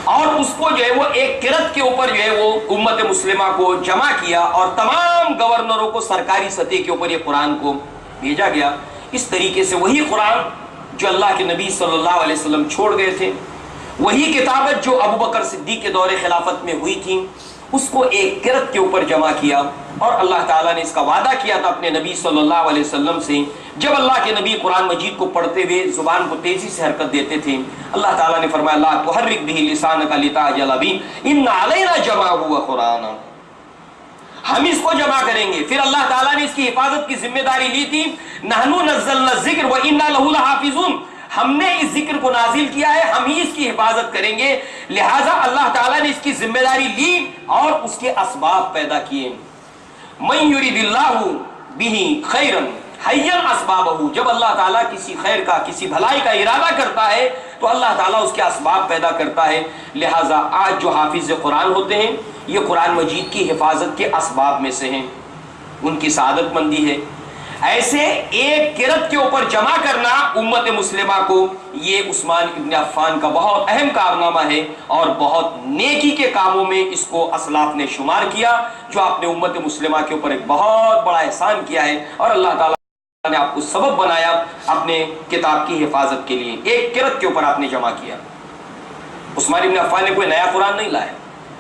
اور اس کو جو ہے وہ ایک قرأت کے اوپر جو ہے وہ امت مسلمہ کو جمع کیا اور تمام گورنروں کو سرکاری سطح کے اوپر یہ قرآن کو بھیجا گیا. اس طریقے سے وہی قرآن جو اللہ کے نبی صلی اللہ علیہ وسلم چھوڑ گئے تھے، وہی کتابت جو ابو بکر صدیق کے دور خلافت میں ہوئی تھی، اس کو ایک قرأت کے اوپر جمع کیا. اور اللہ تعالیٰ نے اس کا وعدہ کیا تھا اپنے نبی صلی اللہ علیہ وسلم سے. جب اللہ کے نبی قرآن مجید کو پڑھتے ہوئے زبان کو تیزی سے حرکت دیتے تھے، اللہ تعالیٰ نے فرمایا لا تحرک بہ لسانک لتعجل بہ ان علینا جمعہ وقرآنہ، ہم اس کو جمع کریں گے. پھر اللہ تعالیٰ نے اس کی حفاظت کی ذمہ داری لی تھی، نحن نزلنا الذکر وانا لہ لحافظون، ہم نے اس ذکر کو نازل کیا ہے، ہم ہی اس کی حفاظت کریں گے. لہٰذا اللہ تعالیٰ نے اس کی ذمہ داری لی اور اس کے اسباب پیدا کیے. من یرید اللہ بہ خیرا حین اسبابہ، جب اللہ تعالیٰ کسی خیر کا کسی بھلائی کا ارادہ کرتا ہے تو اللہ تعالیٰ اس کے اسباب پیدا کرتا ہے. لہٰذا آج جو حافظ قرآن ہوتے ہیں یہ قرآن مجید کی حفاظت کے اسباب میں سے ہیں، ان کی سعادت مندی ہے. ایسے ایک کرت کے اوپر جمع کرنا امت مسلمہ کو، یہ عثمان ابن عفان کا بہت اہم کارنامہ ہے، اور بہت نیکی کے کاموں میں اس کو اسلاف نے شمار کیا، جو آپ نے امت مسلمہ کے اوپر ایک بہت بڑا احسان کیا ہے، اور اللہ تعالیٰ نے آپ کو سبب بنایا اپنے کتاب کی حفاظت کے لیے۔ ایک کرت کے اوپر آپ نے جمع کیا۔ عثمان ابن عفان نے کوئی نیا قرآن نہیں لایا،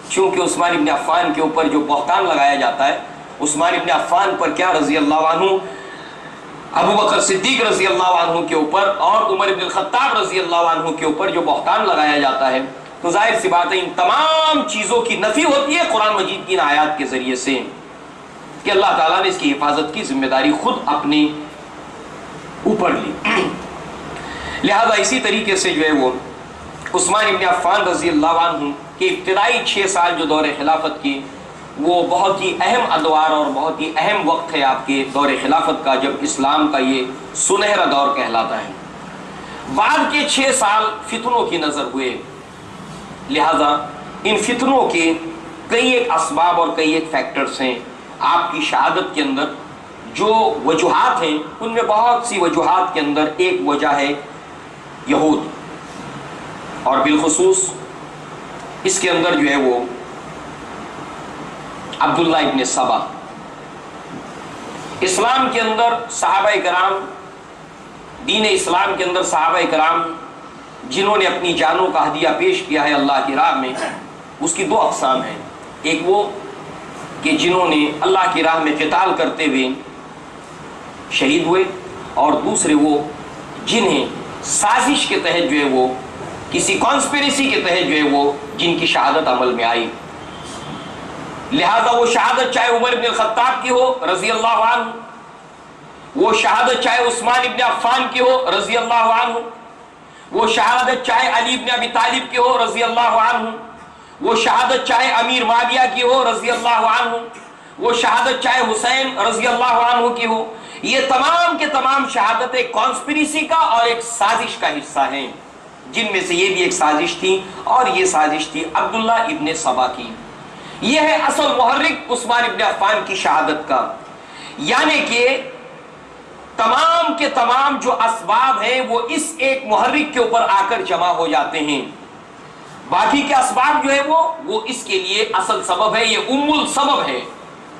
چونکہ عثمان ابن عفان کے اوپر جو بہتان لگایا جاتا ہے، عثمان ابن عفان پر کیا، رضی اللہ عنہ، ابو بکر صدیق رضی اللہ عنہ کے اوپر اور عمر ابن الخطاب رضی اللہ عنہ کے اوپر جو بہتان لگایا جاتا ہے، تو ظاہر سی بات ہے ان تمام چیزوں کی نفی ہوتی ہے قرآن مجید کی ان آیات کے ذریعے سے، کہ اللہ تعالیٰ نے اس کی حفاظت کی ذمہ داری خود اپنے اوپر لی۔ لہذا اسی طریقے سے جو ہے وہ عثمان ابن عفان رضی اللہ عنہ کے ابتدائی 6 سال جو دور خلافت کی، وہ بہت ہی اہم ادوار اور بہت ہی اہم وقت ہے آپ کے دور خلافت کا، جب اسلام کا یہ سنہرا دور کہلاتا ہے۔ بعد کے 6 سال فتنوں کی نظر ہوئے، لہذا ان فتنوں کے کئی ایک اسباب اور کئی ایک فیکٹرز ہیں۔ آپ کی شہادت کے اندر جو وجوہات ہیں، ان میں بہت سی وجوہات کے اندر ایک وجہ ہے یہود، اور بالخصوص اس کے اندر جو ہے وہ عبداللہ ابن سبا۔ اسلام کے اندر صحابہ کرام، دین اسلام کے اندر صحابہ کرام جنہوں نے اپنی جانوں کا ہدیہ پیش کیا ہے اللہ کی راہ میں، اس کی 2 اقسام ہیں۔ ایک وہ کہ جنہوں نے اللہ کی راہ میں قتال کرتے ہوئے شہید ہوئے، اور دوسرے وہ جنہیں سازش کے تحت جو ہے وہ کسی کانسپریسی کے تحت جو ہے وہ جن کی شہادت عمل میں آئی۔ لہذا وہ شہادت چاہے عمر بن الخطاب کی ہو رضی اللہ عنہ، وہ شہادت چاہے عثمان ابن عفان کی ہو رضی اللہ عنہ، وہ شہادت چاہے علی ابن ابی طالب کی ہو رضی اللہ عنہ، وہ شہادت چاہے امیر معاویہ کی ہو رضی اللہ عنہ، وہ شہادت چاہے حسین رضی اللہ عنہ کی ہو، یہ تمام کے تمام شہادت ایک کانسپریسی کا اور ایک سازش کا حصہ ہیں، جن میں سے یہ بھی ایک سازش تھی، اور یہ سازش تھی عبداللہ ابن سبا کی۔ یہ ہے اصل محرک عثمان ابن عفان کی شہادت کا، یعنی کہ تمام کے تمام جو اسباب ہیں وہ اس ایک محرک کے اوپر آ کر جمع ہو جاتے ہیں۔ باقی کے اسباب جو ہے وہ اس کے لیے اصل سبب ہے، یہ ام السبب ہے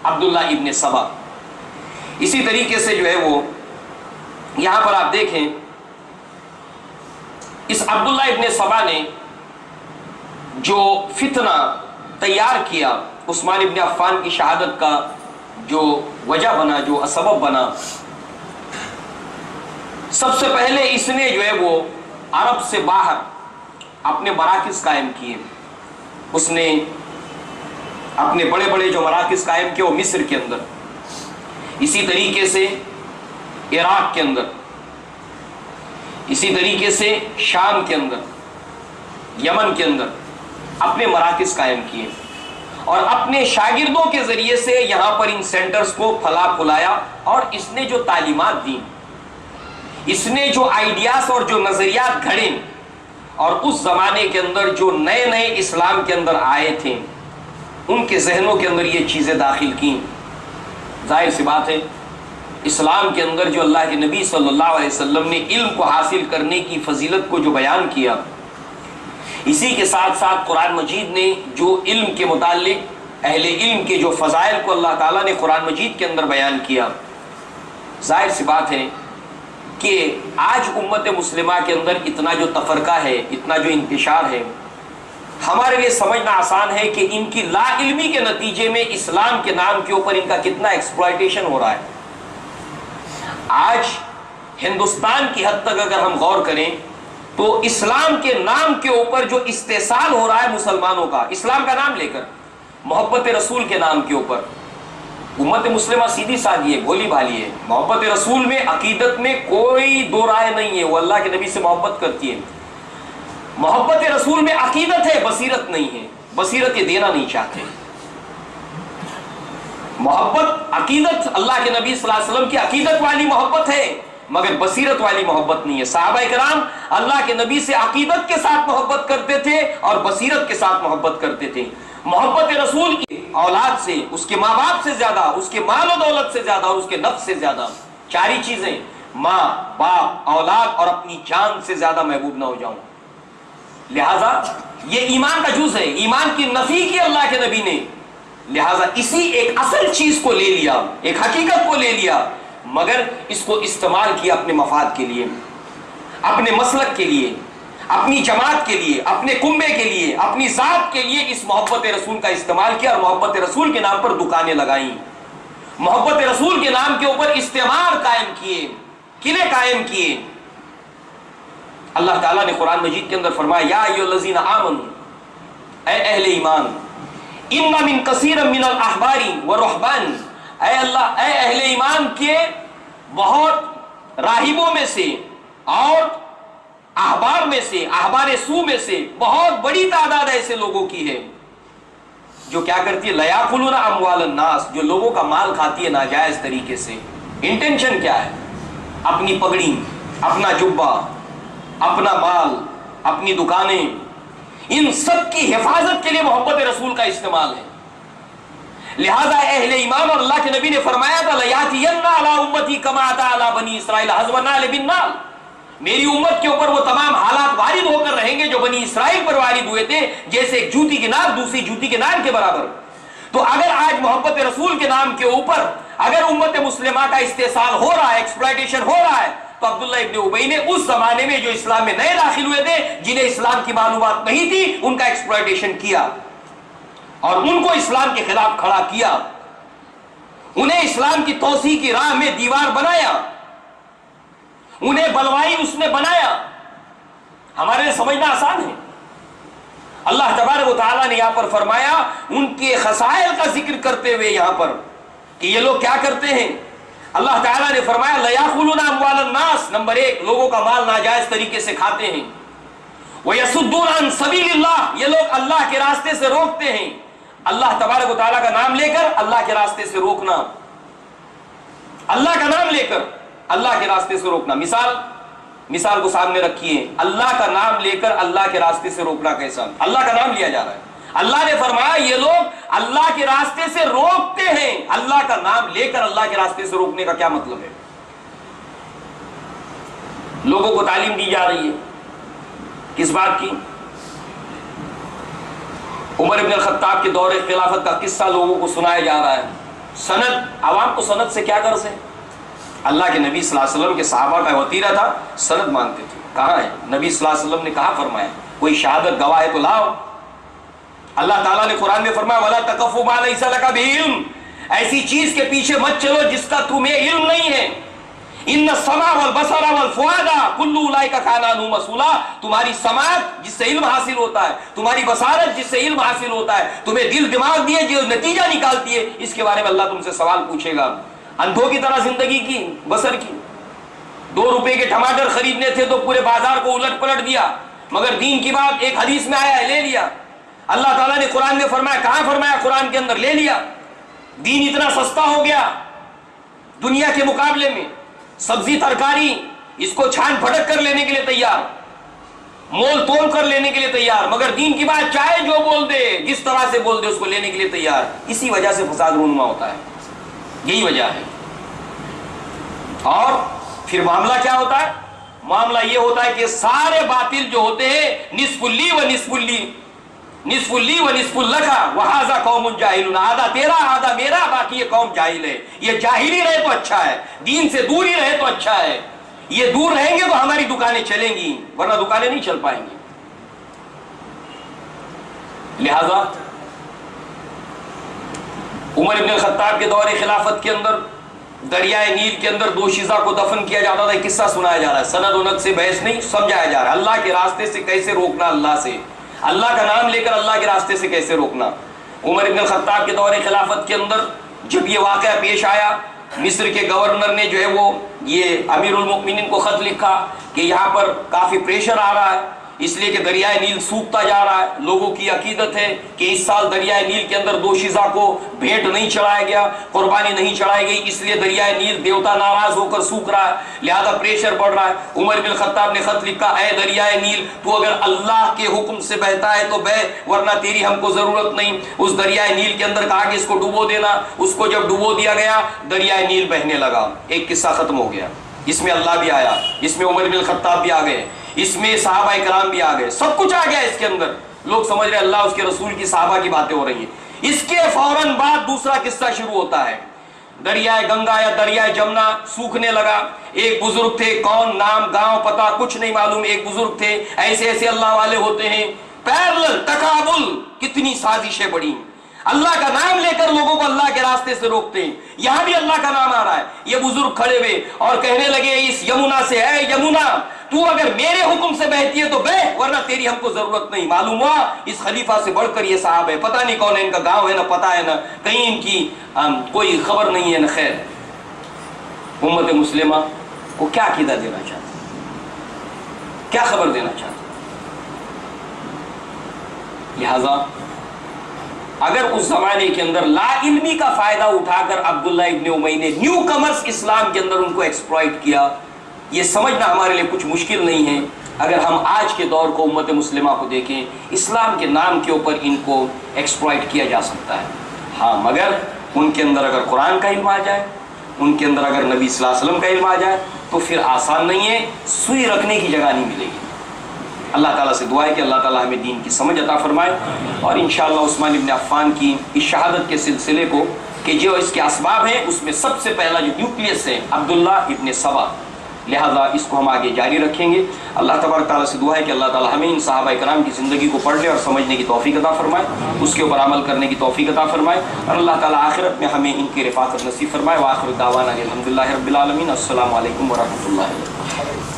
عبداللہ ابن سبا۔ اسی طریقے سے جو ہے وہ یہاں پر آپ دیکھیں، اس عبداللہ ابن سبا نے جو فتنہ تیار کیا عثمان ابن عفان کی شہادت کا، جو وجہ بنا، جو سبب بنا، سب سے پہلے اس نے جو ہے وہ عرب سے باہر اپنے مراکز قائم کیے۔ اس نے اپنے بڑے بڑے جو مراکز قائم کیے وہ مصر کے اندر، اسی طریقے سے عراق کے اندر، اسی طریقے سے شام کے اندر، یمن کے اندر اپنے مراکز قائم کیے، اور اپنے شاگردوں کے ذریعے سے یہاں پر ان سینٹرز کو پھلا پھلایا، اور اس نے جو تعلیمات دیں، اس نے جو آئیڈیاز اور جو نظریات گھڑے، اور اس زمانے کے اندر جو نئے نئے اسلام کے اندر آئے تھے، ان کے ذہنوں کے اندر یہ چیزیں داخل کیں۔ ظاہر سی بات ہے، اسلام کے اندر جو اللہ کے نبی صلی اللہ علیہ وسلم نے علم کو حاصل کرنے کی فضیلت کو جو بیان کیا، اسی کے ساتھ ساتھ قرآن مجید نے جو علم کے متعلق اہل علم کے جو فضائل کو اللہ تعالیٰ نے قرآن مجید کے اندر بیان کیا، ظاہر سی بات ہے کہ آج امت مسلمہ کے اندر اتنا جو تفرقہ ہے، اتنا جو انتشار ہے، ہمارے لیے سمجھنا آسان ہے کہ ان کی لا علمی کے نتیجے میں اسلام کے نام کے اوپر ان کا کتنا ایکسپلائٹیشن ہو رہا ہے۔ آج ہندوستان کی حد تک اگر ہم غور کریں تو اسلام کے نام کے اوپر جو استحصال ہو رہا ہے مسلمانوں کا، اسلام کا نام لے کر، محبت رسول کے نام کے اوپر، امت مسلمہ سیدھی سادھی ہے، بھولی بھالی ہے، محبت رسول میں عقیدت میں کوئی دو رائے نہیں ہے، وہ اللہ کے نبی سے محبت کرتی ہے، محبت رسول میں عقیدت ہے، بصیرت نہیں ہے، بصیرت یہ دینا نہیں چاہتے۔ محبت عقیدت اللہ کے نبی صلی اللہ علیہ وسلم کی عقیدت والی محبت ہے، مگر بصیرت والی محبت نہیں ہے۔ صحابہ کرام اللہ کے نبی سے عقیدت کے ساتھ محبت کرتے تھے اور بصیرت کے ساتھ محبت کرتے تھے۔ محبت رسول کی اولاد سے، اس کے ماں باپ سے زیادہ، اس کے مال و دولت سے زیادہ اور اس کے نفس سے زیادہ 4 ہی چیزیں، ماں، باپ، اولاد اور اپنی جان سے زیادہ محبوب نہ ہو جاؤں. لہذا یہ ایمان کا جز ہے، ایمان کی نفی کی اللہ کے نبی نے، لہذا اسی ایک اصل چیز کو لے لیا، ایک حقیقت کو لے لیا، مگر اس کو استعمال کیا اپنے مفاد کے لیے، اپنے مسلک کے لیے، اپنی جماعت کے لیے، اپنے کنبے کے لیے، اپنی ذات کے لیے اس محبت رسول کا استعمال کیا، اور محبت رسول کے نام پر دکانیں لگائیں، محبت رسول کے نام کے اوپر استعمار قائم کیے، قلعے قائم کیے. اللہ تعالیٰ نے قرآن مجید کے اندر فرمایا یا ایھا الذین آمنوا، اے اہل ایمان، ان من کثیر من الاحبار والرہبان، اے اللہ، اے اہل ایمان کے بہت راہبوں میں سے اور احبار میں سے، احبار سو میں سے بہت بڑی تعداد ایسے لوگوں کی ہے جو کیا کرتی ہے، لیاکلون اموال الناس، جو لوگوں کا مال کھاتی ہے ناجائز طریقے سے. انٹینشن کیا ہے؟ اپنی پگڑی، اپنا جبہ، اپنا مال، اپنی دکانیں، ان سب کی حفاظت کے لیے محبت رسول کا استعمال ہے. لہذا اہل ایمان اور اللہ کے نبی نے فرمایا تھا لیاتین علی امتی کما اتی علی بنی اسرائیل حظو النعل بالنعل، میری امت کے اوپر وہ تمام حالات وارد ہو کر رہیں گے جو بنی اسرائیل پر وارد ہوئے تھے، جیسے ایک جوتی کی ناک دوسری جوتی کے ناک کے برابر. تو اگر آج محبت رسول کے نام کے اوپر اگر امت مسلمہ کا استحصال ہو رہا ہے، ایکسپلائٹیشن ہو رہا ہے، تو عبداللہ ابن ابی نے اس زمانے میں جو اسلام میں نئے داخل ہوئے تھے، جنہیں اسلام کی معلومات نہیں تھی، ان کا ایکسپلائٹیشن کیا اور ان کو اسلام کے خلاف کھڑا کیا، انہیں اسلام کی توسیع کی راہ میں دیوار بنایا، انہیں بلوائی اس نے بنایا. ہمارے لیے سمجھنا آسان ہے. اللہ تبارک و تعالیٰ نے یہاں پر فرمایا ان کے خصائل کا ذکر کرتے ہوئے یہاں پر کہ یہ لوگ کیا کرتے ہیں. اللہ تعالیٰ نے فرمایا لیاکلون اموال الناس، نمبر 1 لوگوں کا مال ناجائز طریقے سے کھاتے ہیں. ویصدون عن سبیل اللہ، یہ لوگ اللہ کے راستے سے روکتے ہیں. اللہ تبارک و تعالیٰ کا نام لے کر اللہ کے راستے سے روکنا، اللہ کا نام لے کر اللہ کے راستے سے روکنا. مثال کو سامنے رکھیے، اللہ کا نام لے کر اللہ کے راستے سے روکنا کیسا؟ اللہ کا نام لیا جا رہا ہے، اللہ نے فرمایا یہ لوگ اللہ کے راستے سے روکتے ہیں. اللہ کا نام لے کر اللہ کے راستے سے روکنے کا کیا مطلب ہے؟ لوگوں کو تعلیم دی جا رہی ہے کس بات کی؟ عمر ابن الخطاب کے دور خلافت کا قصہ لوگوں کو سنایا جا رہا ہے. سند، عوام کو سند سے کیا غرض ہے؟ اللہ کے نبی صلی اللہ علیہ وسلم کے صحابہ کا وطیرہ تھا، سند مانتے تھے. کہاں ہے نبی صلی اللہ علیہ وسلم نے کہا فرمایا کوئی شہادت گواہ ہے تو لاؤ. اللہ تعالیٰ نے قرآن میں فرمایا وَلَا تَقْفُ مَا لَيْسَ لَكَ بِهِ عِلْمٌ، ایسی چیز کے پیچھے مت چلو جس کا تمہیں علم نہیں ہے. ان السمع والبصر والفؤاد كل اولئک کان عنہ مسئولا، تمہاری سماعت جس سے علم حاصل ہوتا ہے، تمہاری بصارت جس سے علم حاصل ہوتا ہے، تمہیں دل دماغ دیے جو نتیجہ نکالتی ہے، اس کے بارے میں اللہ تم سے سوال پوچھے گا. اندھوں کی طرح زندگی کی بسر کی. 2 روپے کے ٹماٹر خریدنے تھے تو پورے بازار کو الٹ پلٹ دیا، مگر دین کی بات ایک حدیث میں آیا ہے لے لیا. اللہ تعالیٰ نے قرآن میں فرمایا، کہاں فرمایا؟ قرآن کے اندر لے لیا. دین اتنا سستا ہو گیا دنیا کے مقابلے میں. سبزی ترکاری اس کو چھان پھٹک کر لینے کے لیے تیار، مول تول کر لینے کے لیے تیار، مگر دین کی بات چاہے جو بول دے، جس طرح سے بول دے اس کو لینے کے لیے تیار. اسی وجہ سے فساد رونما ہوتا ہے، یہی وجہ ہے. اور پھر معاملہ کیا ہوتا ہے؟ معاملہ یہ ہوتا ہے کہ سارے باطل جو ہوتے ہیں نصف لی و نصف لی، نصف لی و نصف لکھا وہذا قوم جاہلون، آدھا تیرا آدھا میرا، باقی یہ قوم جاہل ہے. یہ جاہل ہی رہے تو اچھا ہے، دین سے دور ہی رہے تو اچھا ہے. یہ دور رہیں گے تو ہماری دکانیں چلیں گی، ورنہ دکانیں نہیں چل پائیں گی. لہذا عمر ابن الخطاب کے دور خلافت کے اندر دریائے نیل کے اندر 2 شیزہ کو دفن کیا جاتا تھا. قصہ سنایا جا رہا ہے، سند ونت سے بحث نہیں، سمجھایا جا رہا ہے اللہ کے راستے سے کیسے روکنا، اللہ سے، اللہ کا نام لے کر اللہ کے راستے سے کیسے روکنا. عمر ابن الخطاب کے دور خلافت کے اندر جب یہ واقعہ پیش آیا، مصر کے گورنر نے جو ہے وہ یہ امیر المؤمنین کو خط لکھا کہ یہاں پر کافی پریشر آ رہا ہے، اس لیے کہ دریائے نیل سوکھتا جا رہا ہے. لوگوں کی عقیدت ہے کہ اس سال دریائے نیل کے اندر دوشیزہ کو بھیٹ نہیں چڑھایا گیا, قربانی نہیں چڑھائی گئی, اس لیے دریائے نیل دیوتا ناراض ہو کر سوکھ رہا ہے, لہذا پریشر بڑھ رہا ہے. عمر بن خطاب نے خط لکھا, اے دریائے نیل تو اگر اللہ کے حکم سے بہتا ہے تو بہ, ورنہ تیری ہم کو ضرورت نہیں. اس دریائے نیل کے اندر کہا کہ اس کو ڈبو دینا. اس کو جب ڈبو دیا گیا دریائے نیل بہنے لگا. ایک قصہ ختم ہو گیا. اس میں اللہ بھی آیا, اس میں عمر بن خطاب بھی آ گئے, اس میں صحابہ کرام بھی آ گئے, سب کچھ آ گیا اس کے اندر. لوگ سمجھ رہے اللہ اس کے رسول کی صحابہ کی باتیں ہو رہی ہیں. اس کے فوراً بعد دوسرا قصہ شروع ہوتا ہے. دریائے گنگا یا دریائے جمنا سوکھنے لگا. ایک بزرگ تھے, کون, نام, گاؤں, پتہ کچھ نہیں معلوم. ایک بزرگ تھے, ایسے ایسے اللہ والے ہوتے ہیں. پیرلل تقابل, کتنی سازشیں بڑی. اللہ کا نام لے کر لوگوں کو اللہ کے راستے سے روکتے ہیں. یہاں بھی اللہ کا نام آ رہا ہے. یہ بزرگ کھڑے ہوئے اور کہنے لگے اس یمنا سے, اے یمنا تو اگر میرے حکم سے بہتی ہے تو بہ, ورنہ تیری ہم کو ضرورت نہیں. معلوم ہوا اس خلیفہ سے بڑھ کر یہ صاحب ہے. پتہ نہیں کون ہے, ان کا گاؤں ہے نہ پتہ ہے, نہ کہیں ان کی کوئی خبر نہیں ہے, نہ خیر. امت مسلمہ کو کیا عقیدہ دینا چاہتے, کیا خبر دینا چاہتے. لہذا اگر اس زمانے کے اندر لا علمی کا فائدہ اٹھا کر عبداللہ ابن امی نے نیو کمرز اسلام کے اندر ان کو ایکسپلائٹ کیا, یہ سمجھنا ہمارے لیے کچھ مشکل نہیں ہے. اگر ہم آج کے دور کو امت مسلمہ کو دیکھیں, اسلام کے نام کے اوپر ان کو ایکسپلائٹ کیا جا سکتا ہے. ہاں, مگر ان کے اندر اگر قرآن کا علم آ جائے, ان کے اندر اگر نبی صلی اللہ علیہ وسلم کا علم آ جائے تو پھر آسان نہیں ہے, سوئی رکھنے کی جگہ نہیں ملے گی. اللہ تعالیٰ سے دعا ہے کہ اللہ تعالیٰ ہمیں دین کی سمجھ عطا فرمائے, اور انشاءاللہ عثمان ابن عفان کی اس شہادت کے سلسلے کو کہ جو اس کے اسباب ہیں اس میں سب سے پہلا جو نیوکلیس ہے عبداللہ ابن سبا, لہذا اس کو ہم آگے جاری رکھیں گے. اللہ تبارک تعالیٰ سے دعا ہے کہ اللہ تعالیٰ ہمیں ان صحابہ کرام کی زندگی کو پڑھنے اور سمجھنے کی توفیق عطا فرمائے, اس کے اوپر عمل کرنے کی توفیق عطا فرمائے, اور اللہ تعالیٰ آخرت میں ہمیں ان کی رفاقت نصیب فرمائے. وآخر دعوانا الحمدللہ رب العالمین. السلام علیکم ورحمۃ اللہ.